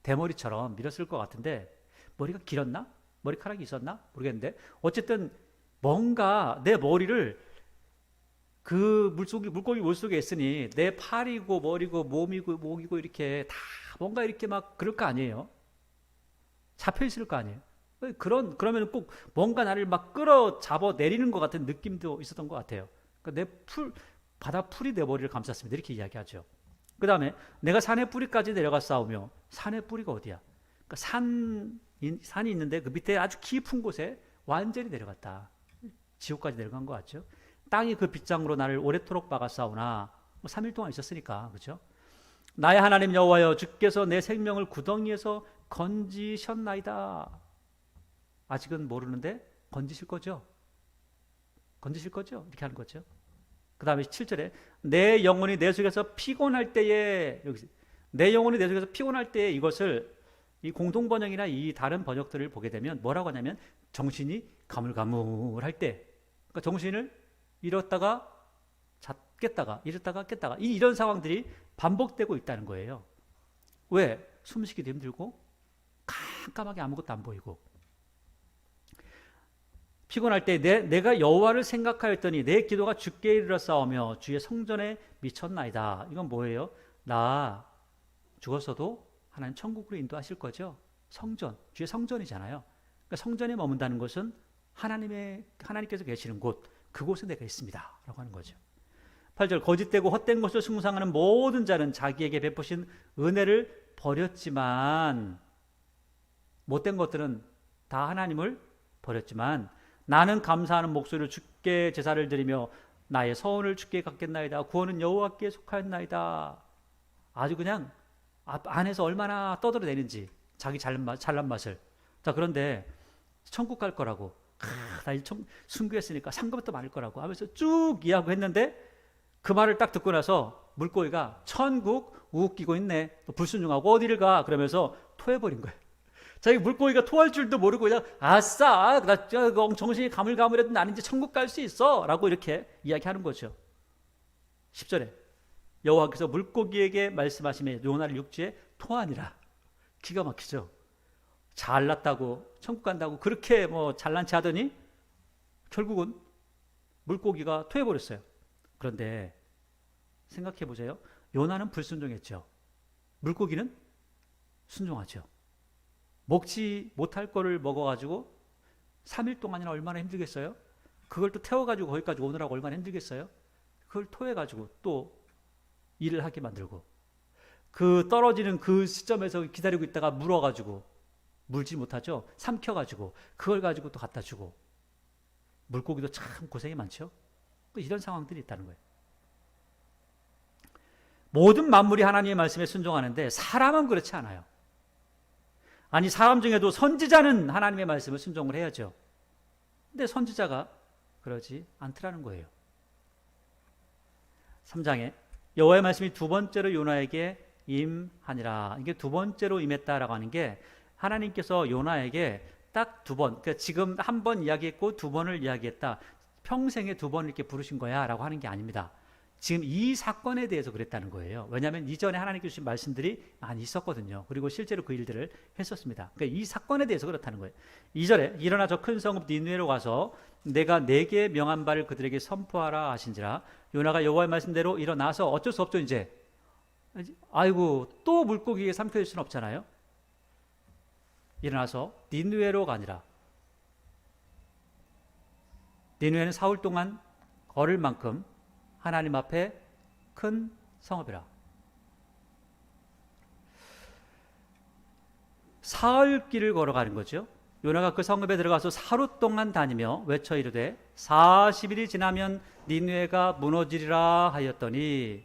대머리처럼 밀었을 것 같은데 머리가 길었나? 머리카락이 있었나? 모르겠는데 어쨌든 뭔가 내 머리를 그 물고기 물속에 있으니 내 팔이고 머리고 몸이고 목이고 이렇게 다 뭔가 이렇게 막 그럴 거 아니에요. 잡혀 있을 거 아니에요. 그러면 꼭 뭔가 나를 막 끌어 잡아 내리는 것 같은 느낌도 있었던 것 같아요. 그러니까 바다 풀이 내 머리를 감쌌습니다. 이렇게 이야기하죠. 그 다음에 내가 산의 뿌리까지 내려가 싸우며, 산의 뿌리가 어디야? 그러니까 산이 있는데 그 밑에 아주 깊은 곳에 완전히 내려갔다. 지옥까지 내려간 것 같죠. 땅이 그 빗장으로 나를 오래도록 박아 싸우나, 3일 동안 있었으니까, 그렇죠? 나의 하나님 여호와여, 주께서 내 생명을 구덩이에서 건지셨나이다. 아직은 모르는데 건지실 거죠? 건지실 거죠? 이렇게 하는 거죠. 그 다음에 7절에 내 영혼이 내 속에서 피곤할 때에, 여기 내 영혼이 내 속에서 피곤할 때에, 이것을 이 공동번역이나 이 다른 번역들을 보게 되면 뭐라고 하냐면 정신이 가물가물할 때, 그러니까 정신을 잃었다가 깼다가 잃었다가 깼다가 이런 상황들이 반복되고 있다는 거예요. 왜? 숨쉬기도 힘들고 깜깜하게 아무것도 안 보이고, 피곤할 때 내가 여호와를 생각하였더니 내 기도가 주께 이르러 싸우며 주의 성전에 미쳤나이다. 이건 뭐예요? 나 죽었어도 하나님 천국으로 인도하실 거죠. 성전, 주의 성전이잖아요. 그러니까 성전에 머문다는 것은 하나님께서 계시는 곳, 그곳에 내가 있습니다 라고 하는 거죠. 8절 거짓되고 헛된 것을 숭상하는 모든 자는 자기에게 베푸신 은혜를 버렸지만, 못된 것들은 다 하나님을 버렸지만 나는 감사하는 목소리로 주께 제사를 드리며 나의 서원을 주께 갚겠나이다. 구원은 여호와께 속하였나이다. 아주 그냥 안에서 얼마나 떠들어내는지 자기 잘난 맛을. 자, 그런데 천국 갈 거라고, 나 순교했으니까 상급도 많을 거라고 하면서 쭉 이야기하고 했는데, 그 말을 딱 듣고 나서 물고기가 천국 웃기고 있네, 또 불순종하고 어디를 가 그러면서 토해버린 거예요. 자기 물고기가 토할 줄도 모르고 그냥 아싸, 나 정신이 가물가물해도 나는 이제 천국 갈 수 있어 라고 이렇게 이야기하는 거죠. 10절에 여호와께서 물고기에게 말씀하시며 요나를 육지에 토하니라. 기가 막히죠. 잘났다고 천국 간다고 그렇게 뭐 잘난 체 하더니 결국은 물고기가 토해버렸어요. 그런데 생각해 보세요. 요나는 불순종했죠. 물고기는 순종하죠. 먹지 못할 거를 먹어가지고 3일 동안이나 얼마나 힘들겠어요? 그걸 또 태워가지고 거기까지 오느라고 얼마나 힘들겠어요? 그걸 토해가지고 또 일을 하게 만들고, 그 떨어지는 그 시점에서 기다리고 있다가 물어가지고, 물지 못하죠? 삼켜가지고 그걸 가지고 또 갖다 주고. 물고기도 참 고생이 많죠? 이런 상황들이 있다는 거예요. 모든 만물이 하나님의 말씀에 순종하는데 사람은 그렇지 않아요. 아니, 사람 중에도 선지자는 하나님의 말씀을 순종을 해야죠. 근데 선지자가 그러지 않더라는 거예요. 3장에 여호와의 말씀이 두 번째로 요나에게 임하니라. 이게 두 번째로 임했다라고 하는 게 하나님께서 요나에게 딱 두 번, 그러니까 지금 한 번 이야기했고 두 번을 이야기했다, 평생에 두 번 이렇게 부르신 거야 라고 하는 게 아닙니다. 지금 이 사건에 대해서 그랬다는 거예요. 왜냐하면 이전에 하나님께 주신 말씀들이 많이 있었거든요. 그리고 실제로 그 일들을 했었습니다. 그러니까 이 사건에 대해서 그렇다는 거예요. 2절에 일어나 저 큰 성읍 니느웨로 가서 내가 내게 명한 바를 그들에게 선포하라 하신지라. 요나가 여호와의 말씀대로 일어나서, 어쩔 수 없죠 이제. 아이고, 또 물고기에 삼켜질 수는 없잖아요. 일어나서 니느웨로 가니라. 니느웨는 사흘 동안 걸을 만큼 하나님 앞에 큰 성읍이라. 사흘 길을 걸어가는 거죠. 요나가 그 성읍에 들어가서 하루 동안 다니며 외쳐 이르되 40일이 지나면 니느웨가 무너지리라 하였더니,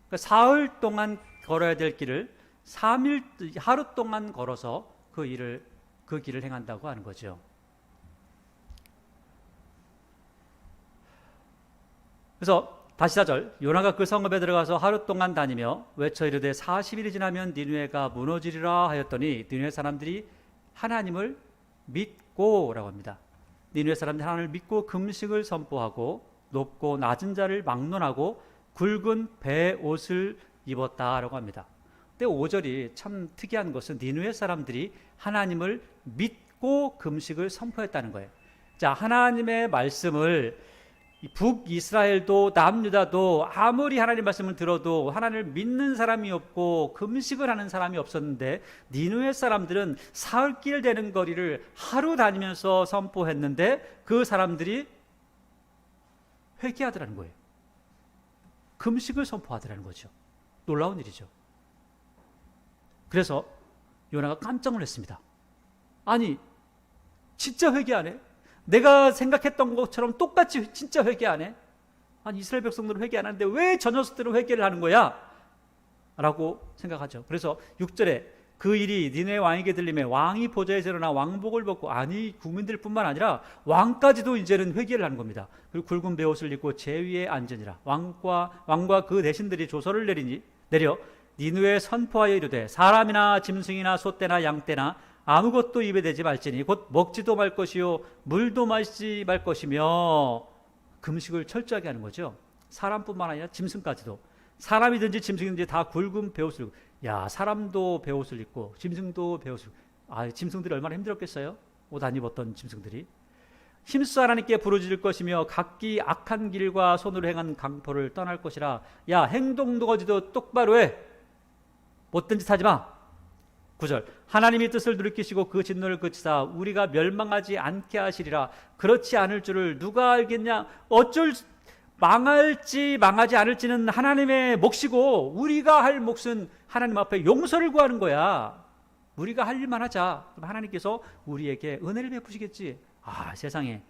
그러니까 사흘 동안 걸어야 될 길을 3일 하루 동안 걸어서 그 길을 행한다고 하는 거죠. 그래서 다시 4절, 요나가 그 성읍에 들어가서 하루 동안 다니며 외쳐 이르되 40일이 지나면 니느웨가 무너지리라 하였더니 니느웨 사람들이 하나님을 믿고 라고 합니다. 니느웨 사람들이 하나님을 믿고 금식을 선포하고 높고 낮은 자를 막론하고 굵은 베옷을 입었다라고 합니다. 근데 5절이 참 특이한 것은 니느웨 사람들이 하나님을 믿고 금식을 선포했다는 거예요. 자, 하나님의 말씀을 북이스라엘도 남유다도 아무리 하나님 말씀을 들어도 하나님을 믿는 사람이 없고 금식을 하는 사람이 없었는데, 니느웨 사람들은 사흘길 되는 거리를 하루 다니면서 선포했는데 그 사람들이 회개하더라는 거예요. 금식을 선포하더라는 거죠. 놀라운 일이죠. 그래서 요나가 깜짝 놀랐습니다. 아니, 진짜 회개 안 해? 내가 생각했던 것처럼 똑같이 진짜 회개 안 해? 아니, 이스라엘 백성들은 회개 안 하는데 왜 저 녀석들은 회개를 하는 거야? 라고 생각하죠. 그래서 6절에 그 일이 니느웨 왕에게 들림에 왕이 보좌에서 일어나 왕복을 벗고, 아니 국민들뿐만 아니라 왕까지도 이제는 회개를 하는 겁니다. 그리고 굵은 베옷을 입고 제 위에 앉으니라. 왕과 그 대신들이 조서를 내려 니느웨에 선포하여 이르되 사람이나 짐승이나 소떼나 양떼나 아무것도 입에 대지 말지니 곧 먹지도 말 것이요 물도 마시지 말 것이며, 금식을 철저하게 하는 거죠. 사람뿐만 아니라 짐승까지도, 사람이든지 짐승이든지 다 굵은 베옷을 입고, 야, 사람도 베옷을 입고 짐승도 베옷을 입고, 짐승들이 얼마나 힘들었겠어요? 옷 안 입었던 짐승들이. 힘써 하나님께 부르짖을 것이며 각기 악한 길과 손으로 행한 강포를 떠날 것이라. 야, 행동도거지도 똑바로 해. 못된 짓 하지 마. 9절, 하나님이 뜻을 돌이키시고 그 진노를 그치사 우리가 멸망하지 않게 하시리라. 그렇지 않을 줄을 누가 알겠냐? 망할지 망하지 않을지는 하나님의 몫이고, 우리가 할 몫은 하나님 앞에 용서를 구하는 거야. 우리가 할 일만 하자. 그럼 하나님께서 우리에게 은혜를 베푸시겠지. 세상에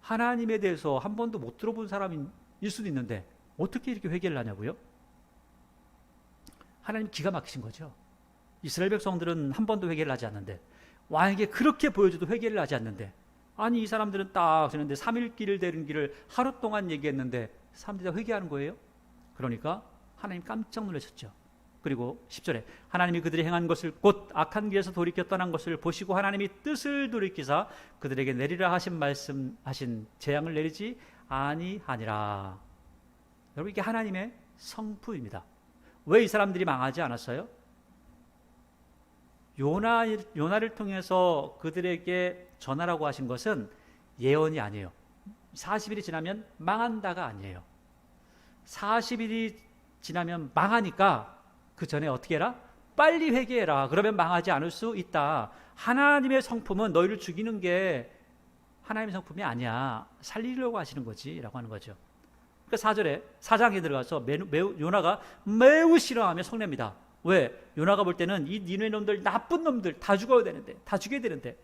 하나님에 대해서 한 번도 못 들어본 사람일 수도 있는데 어떻게 이렇게 회개를 하냐고요? 하나님 기가 막히신 거죠. 이스라엘 백성들은 한 번도 회개를 하지 않는데, 왕에게 그렇게 보여줘도 회개를 하지 않는데, 아니 이 사람들은 딱 하는데 3일 길을 되는 길을 하루 동안 얘기했는데 사람들이 다 회개하는 거예요. 그러니까 하나님 깜짝 놀라셨죠. 그리고 10절에 하나님이 그들이 행한 것을 곧 악한 길에서 돌이켜 떠난 것을 보시고 하나님이 뜻을 돌이키사 그들에게 내리라 말씀하신 재앙을 내리지 아니하니라. 여러분, 이게 하나님의 성품입니다. 왜 이 사람들이 망하지 않았어요? 요나를 통해서 그들에게 전하라고 하신 것은 예언이 아니에요. 40일이 지나면 망한다가 아니에요. 40일이 지나면 망하니까 그 전에 어떻게 해라? 빨리 회개해라. 그러면 망하지 않을 수 있다. 하나님의 성품은 너희를 죽이는 게 하나님의 성품이 아니야. 살리려고 하시는 거지 라고 하는 거죠. 그러니까 4절에 사장에 들어가서 요나가 매우 싫어하며 성냅니다. 왜? 요나가 볼 때는 이 니느웨 놈들, 나쁜 놈들 다 죽어야 되는데, 다 죽여야 되는데,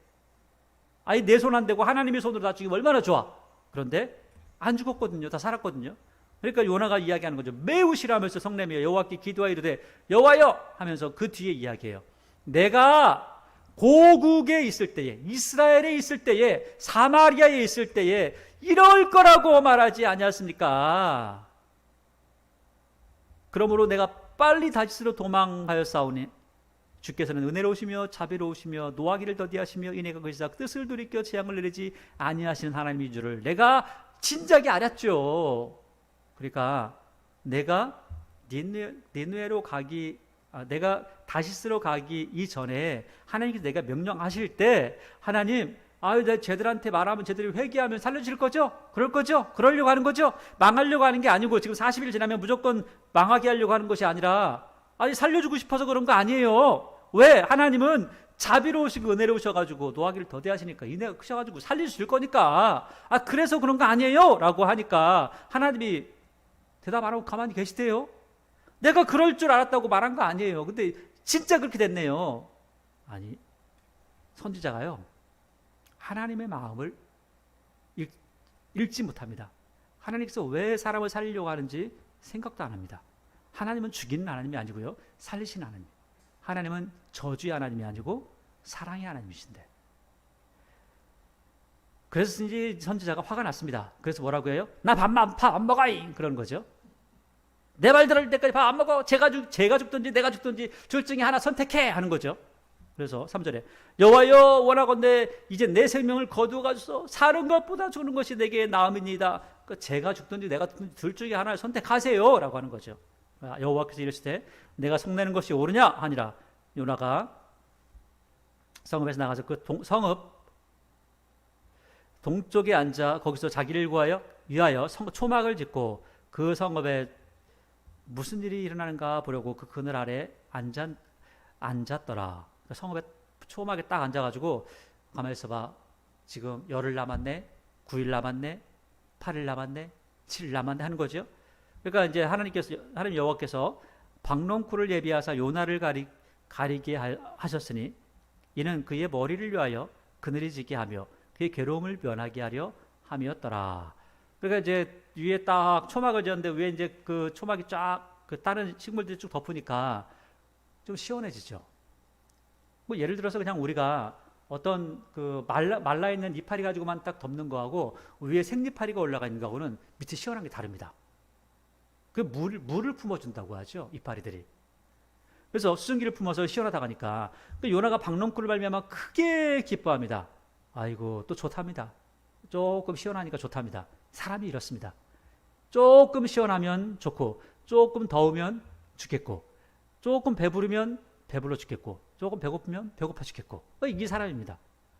아니 내 손 안 대고 하나님의 손으로 다 죽이면 얼마나 좋아. 그런데 안 죽었거든요. 다 살았거든요. 그러니까 요나가 이야기하는 거죠. 매우 싫어하면서 성내며 여호와께 기도하여 이르되 여호와여 하면서 그 뒤에 이야기해요. 내가 고국에 있을 때에, 이스라엘에 있을 때에, 사마리아에 있을 때에 이럴 거라고 말하지 아니었습니까? 그러므로 내가 빨리 다시스로 도망하였사오니 주께서는 은혜로우시며 자비로우시며 노하기를 더디하시며 인애가 그리시사 뜻을 돌이켜 재앙을 내리지 아니하시는 하나님인 줄을 내가 진작에 알았죠. 그러니까 내가 니느웨로 가기, 내가 다시스로 가기 이전에 하나님께서 내가 명령하실 때 하나님, 내가 쟤들한테 말하면 쟤들이 회개하면 살려주실 거죠? 그럴 거죠? 그러려고 하는 거죠? 망하려고 하는 게 아니고 지금 40일 지나면 무조건 망하게 하려고 하는 것이 아니라 살려주고 싶어서 그런 거 아니에요. 왜? 하나님은 자비로우시고 은혜로우셔가지고 노하기를 더디하시니까 인애가 크셔가지고 살려주실 거니까. 그래서 그런 거 아니에요? 라고 하니까 하나님이 대답 안 하고 가만히 계시대요. 내가 그럴 줄 알았다고 말한 거 아니에요. 근데 진짜 그렇게 됐네요. 아니, 선지자가요, 하나님의 마음을 읽지 못합니다. 하나님께서 왜 사람을 살리려고 하는지 생각도 안 합니다. 하나님은 죽이는 하나님이 아니고요, 살리시는 하나님. 하나님은 저주의 하나님이 아니고 사랑의 하나님이신데. 그래서 이제 선지자가 화가 났습니다. 그래서 뭐라고 해요? 나 밥 안 먹어잉! 그런 거죠. 내 말 들을 때까지 밥 안 먹어. 제가 죽든지 내가 죽든지 둘 중에 하나 선택해! 하는 거죠. 그래서 3절에 여호와여 원하건대 이제 내 생명을 거두어가소서. 사는 것보다 죽는 것이 내게 나음이니이다. 그러니까 제가 죽든지 내가 죽든지 둘 중에 하나를 선택하세요 라고 하는 거죠. 여호와께서 이르시되 내가 성내는 것이 옳으냐 하니라. 요나가 성읍에서 나가서 그 성읍 동쪽에 앉아 거기서 자기를 위하여 초막을 짓고 그 성읍에 무슨 일이 일어나는가 보려고 그 그늘 아래 앉았더라. 그러니까 성읍에 초막에 딱 앉아가지고 가만히 있어봐. 지금 열흘 남았네, 9일 남았네, 8일 남았네, 7일 남았네 하는 거죠. 그러니까 이제 하나님 여호와께서 박농쿨을 예비하사 요나를 가리게 하셨으니 이는 그의 머리를 위하여 그늘이 지게 하며 그의 괴로움을 면하게 하려 함이었더라. 그러니까 이제 위에 딱 초막을 지었는데 위에 이제 그 초막이 쫙 그 다른 식물들이 쭉 덮으니까 좀 시원해지죠. 뭐 예를 들어서 그냥 우리가 어떤 그 말라 있는 이파리 가지고만 딱 덮는 거하고 위에 생이파리가 올라가 있는 거하고는 밑에 시원한 게 다릅니다. 그 물을 품어준다고 하죠, 이파리들이. 그래서 수증기를 품어서 시원하다고 하니까 그 요나가 박농쿨을 발미하면 크게 기뻐합니다. 아이고 또 좋답니다. 조금 시원하니까 좋답니다. 사람이 이렇습니다. 조금 시원하면 좋고 조금 더우면 죽겠고 조금 배부르면 배불러 죽겠고 조금 배고프면 배고파 죽겠고 이게 사람입니다.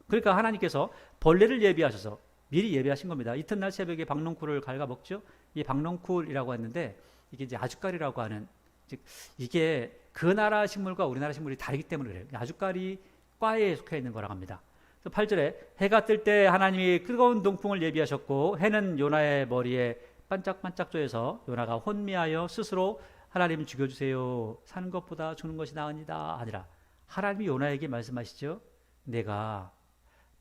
그러니까 하나님께서 벌레를 예비하셔서 미리 예비하신 겁니다. 이튿날 새벽에 박농쿨을 갉아먹죠. 이 박농쿨이라고 했는데 이게 이제 아주까리라고 하는, 즉 이게 그 나라 식물과 우리나라 식물이 다르기 때문에 그래요. 아주까리 과에 속해 있는 거라고 합니다. 8절에 해가 뜰 때 하나님이 뜨거운 동풍을 예비하셨고 해는 요나의 머리에 반짝반짝 쪼여서 요나가 혼미하여 스스로 하나님 죽여주세요. 사는 것보다 죽는 것이 나으니다 아니라 하나님이 요나에게 말씀하시죠. 내가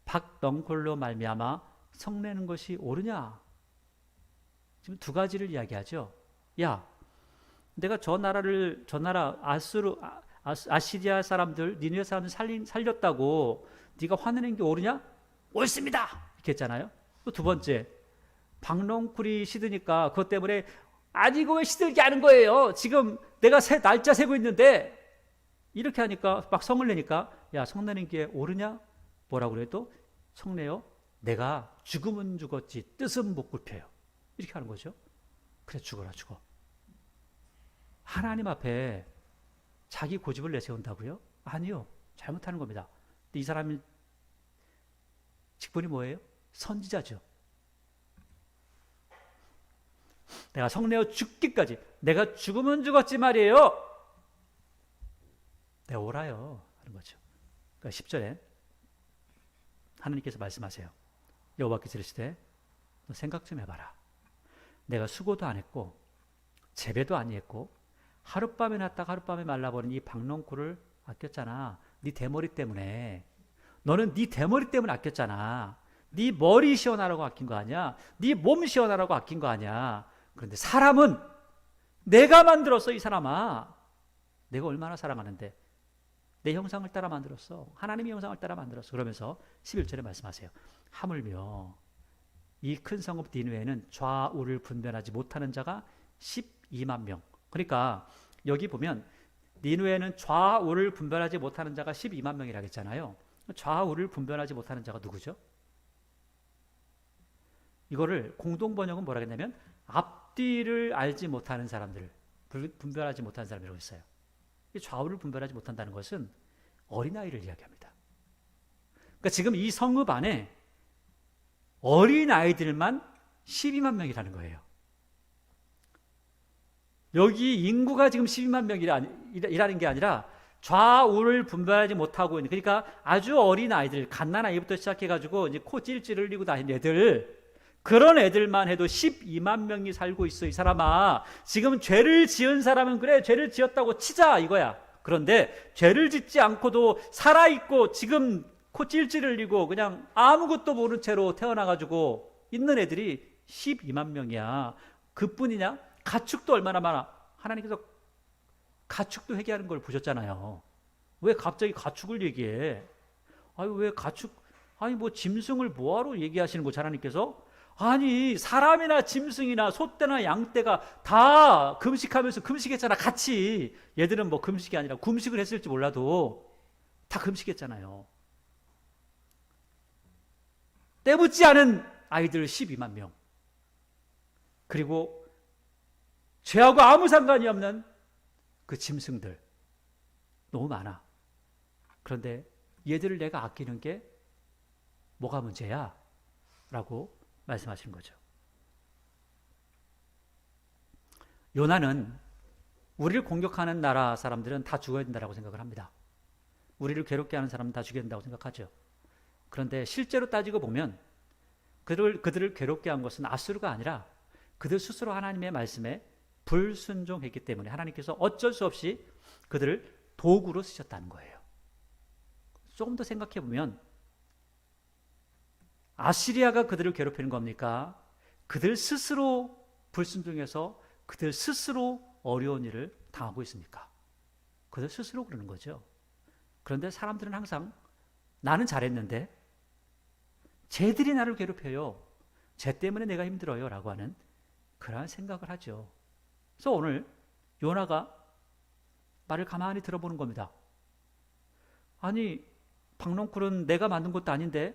박농쿨로 말미암아 성내는 것이 옳으냐. 지금 두 가지를 이야기하죠. 야, 내가 저 나라 아시리아 사람들, 니느웨 사람들 살렸다고 네가 화내는 게 옳으냐? 옳습니다. 이렇게 했잖아요. 또 두 번째, 박농쿨이 시드니까 그것 때문에 아니 이거 왜 시들게 하는 거예요? 지금 내가 날짜 세고 있는데 이렇게 하니까 막 성을 내니까 야, 성내는 게 옳으냐? 뭐라고 그래요? 또 성내요. 내가 죽으면 죽었지 뜻은 못 굽혀요. 이렇게 하는 거죠. 그래 죽어라 죽어. 하나님 앞에 자기 고집을 내세운다고요? 아니요. 잘못하는 겁니다. 근데 이 사람이 직분이 뭐예요? 선지자죠. 내가 성내어 죽기까지, 내가 죽으면 죽었지 말이에요. 내가 옳아요 하는 거죠. 그러니까 10절에 하나님께서 말씀하세요. 여호와께서 이르시되 너 생각 좀 해봐라. 내가 수고도 안 했고 재배도 안 했고 하룻밤에 났다가 하룻밤에 말라버린 이 박농쿨을 아꼈잖아. 네 대머리 때문에. 너는 네 대머리 때문에 아꼈잖아. 네 머리 시원하라고 아낀 거 아니야. 네 몸 시원하라고 아낀 거 아니야. 그런데 사람은 내가 만들었어. 이 사람아, 내가 얼마나 사랑하는데 내 형상을 따라 만들었어. 하나님의 형상을 따라 만들었어. 그러면서 11절에 말씀하세요. 하물며 이 큰 성읍 니느웨는 좌우를 분별하지 못하는 자가 12만 명. 그러니까 여기 보면 니느웨는 좌우를 분별하지 못하는 자가 12만 명이라고 했잖아요. 좌우를 분별하지 못하는 자가 누구죠? 이거를 공동번역은 뭐라 했냐면 앞뒤를 알지 못하는 사람들, 분별하지 못하는 사람이라고 했어요. 좌우를 분별하지 못한다는 것은 어린아이를 이야기합니다. 그러니까 지금 이 성읍 안에 어린아이들만 12만 명이라는 거예요. 여기 인구가 지금 12만 명이라는 게 아니라 좌우를 분별하지 못하고 있는, 그러니까 아주 어린 아이들, 갓난아이부터 시작해가지고 이제 코 찔찔 흘리고 다니는 애들, 그런 애들만 해도 12만 명이 살고 있어. 이 사람아, 지금 죄를 지은 사람은 그래 죄를 지었다고 치자 이거야. 그런데 죄를 짓지 않고도 살아있고 지금 코 찔찔 흘리고 그냥 아무것도 모른 채로 태어나가지고 있는 애들이 12만 명이야. 그뿐이냐? 가축도 얼마나 많아. 하나님께서 가축도 회개하는 걸 보셨잖아요. 왜 갑자기 가축을 얘기해? 아니 왜 가축, 아니 뭐 짐승을 뭐하러 얘기하시는 거지 하나님께서? 아니 사람이나 짐승이나 소떼나 양떼가 다 금식하면서 금식했잖아. 같이. 얘들은 뭐 금식이 아니라 금식을 했을지 몰라도 다 금식했잖아요. 때묻지 않은 아이들 12만 명, 그리고 죄하고 아무 상관이 없는 그 짐승들 너무 많아. 그런데 얘들을 내가 아끼는 게 뭐가 문제야? 라고 말씀하시는 거죠. 요나는 우리를 공격하는 나라 사람들은 다 죽어야 된다고 생각을 합니다. 우리를 괴롭게 하는 사람은 다 죽여야 된다고 생각하죠. 그런데 실제로 따지고 보면 그들을 괴롭게 한 것은 아수르가 아니라 그들 스스로 하나님의 말씀에 불순종했기 때문에 하나님께서 어쩔 수 없이 그들을 도구로 쓰셨다는 거예요. 조금 더 생각해 보면 아시리아가 그들을 괴롭히는 겁니까? 그들 스스로 불순종해서 그들 스스로 어려운 일을 당하고 있습니까? 그들 스스로 그러는 거죠. 그런데 사람들은 항상 나는 잘했는데 쟤들이 나를 괴롭혀요. 쟤 때문에 내가 힘들어요. 라고 하는 그러한 생각을 하죠. 그래서 오늘 요나가 말을 가만히 들어보는 겁니다. 아니 박넝쿨은 내가 만든 것도 아닌데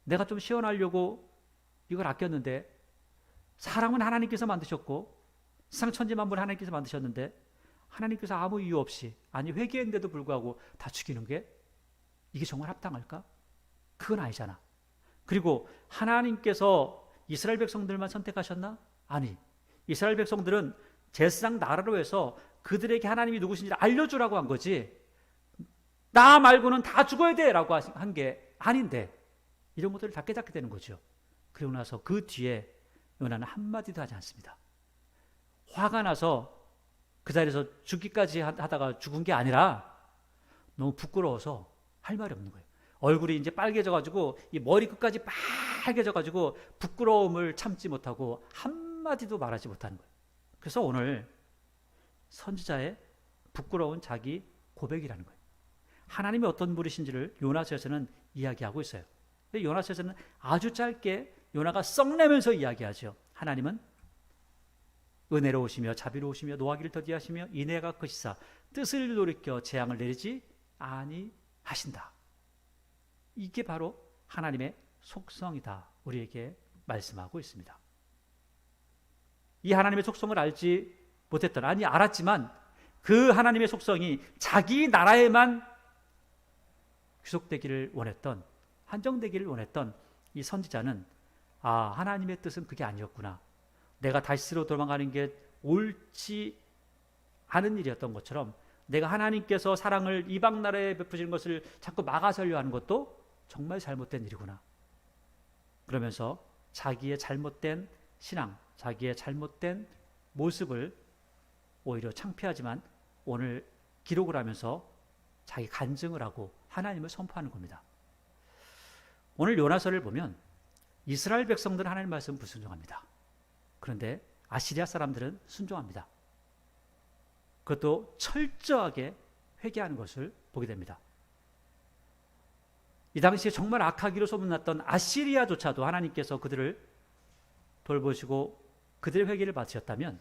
내가 좀 시원하려고 이걸 아꼈는데 사람은 하나님께서 만드셨고 세상 천지 만물을 하나님께서 만드셨는데 하나님께서 아무 이유 없이, 아니 회개했는데도 불구하고 다 죽이는 게 이게 정말 합당할까? 그건 아니잖아. 그리고 하나님께서 이스라엘 백성들만 선택하셨나? 아니, 이스라엘 백성들은 제사장 나라로 해서 그들에게 하나님이 누구신지를 알려주라고 한 거지 나 말고는 다 죽어야 돼 라고 한 게 아닌데 이런 것들을 다 깨닫게 되는 거죠. 그리고 나서 그 뒤에 요나는 한마디도 하지 않습니다. 화가 나서 그 자리에서 죽기까지 하다가 죽은 게 아니라 너무 부끄러워서 할 말이 없는 거예요. 얼굴이 이제 빨개져가지고 이 머리 끝까지 빨개져가지고 부끄러움을 참지 못하고 한마디도 말하지 못하는 거예요. 그래서 오늘 선지자의 부끄러운 자기 고백이라는 거예요. 하나님이 어떤 분이신지를 요나서에서는 이야기하고 있어요. 근데 요나서에서는 아주 짧게 요나가 썩내면서 이야기하죠. 하나님은 은혜로우시며 자비로우시며 노하기를 더디하시며 인애가 크시사 뜻을 돌이켜 재앙을 내리지 아니하신다. 이게 바로 하나님의 속성이다. 우리에게 말씀하고 있습니다. 이 하나님의 속성을 알지 못했던, 아니 알았지만 그 하나님의 속성이 자기 나라에만 귀속되기를 원했던, 한정되기를 원했던 이 선지자는 아, 하나님의 뜻은 그게 아니었구나. 내가 다시스로 도망가는 게 옳지 않은 일이었던 것처럼 내가 하나님께서 사랑을 이방 나라에 베푸시는 것을 자꾸 막아서려 하는 것도 정말 잘못된 일이구나. 그러면서 자기의 잘못된 신앙, 자기의 잘못된 모습을 오히려 창피하지만 오늘 기록을 하면서 자기 간증을 하고 하나님을 선포하는 겁니다. 오늘 요나서를 보면 이스라엘 백성들은 하나님 말씀 불순종합니다. 그런데 아시리아 사람들은 순종합니다. 그것도 철저하게 회개하는 것을 보게 됩니다. 이 당시에 정말 악하기로 소문났던 아시리아조차도 하나님께서 그들을 돌보시고 그들의 회개를 받으셨다면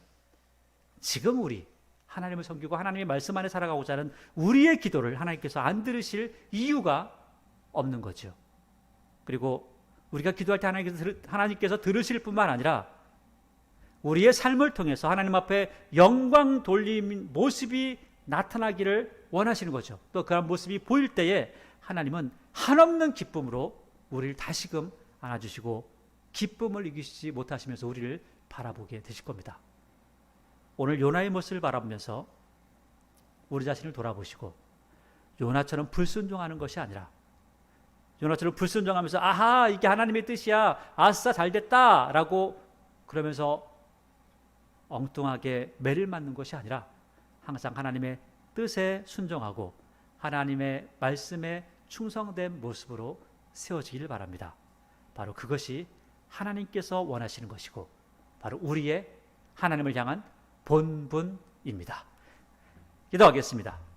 지금 우리 하나님을 섬기고 하나님의 말씀 안에 살아가고자 하는 우리의 기도를 하나님께서 안 들으실 이유가 없는 거죠. 그리고 우리가 기도할 때 하나님께서 들으실 뿐만 아니라 우리의 삶을 통해서 하나님 앞에 영광 돌림 모습이 나타나기를 원하시는 거죠. 또 그런 모습이 보일 때에 하나님은 한없는 기쁨으로 우리를 다시금 안아주시고 기쁨을 이기시지 못하시면서 우리를 바라보게 되실 겁니다. 오늘 요나의 모습을 바라보면서 우리 자신을 돌아보시고 요나처럼 불순종하는 것이 아니라 요나처럼 불순종하면서 아하 이게 하나님의 뜻이야 아싸 잘됐다 라고 그러면서 엉뚱하게 매를 맞는 것이 아니라 항상 하나님의 뜻에 순종하고 하나님의 말씀에 충성된 모습으로 세워지길 바랍니다. 바로 그것이 하나님께서 원하시는 것이고 바로 우리의 하나님을 향한 본분입니다. 기도하겠습니다.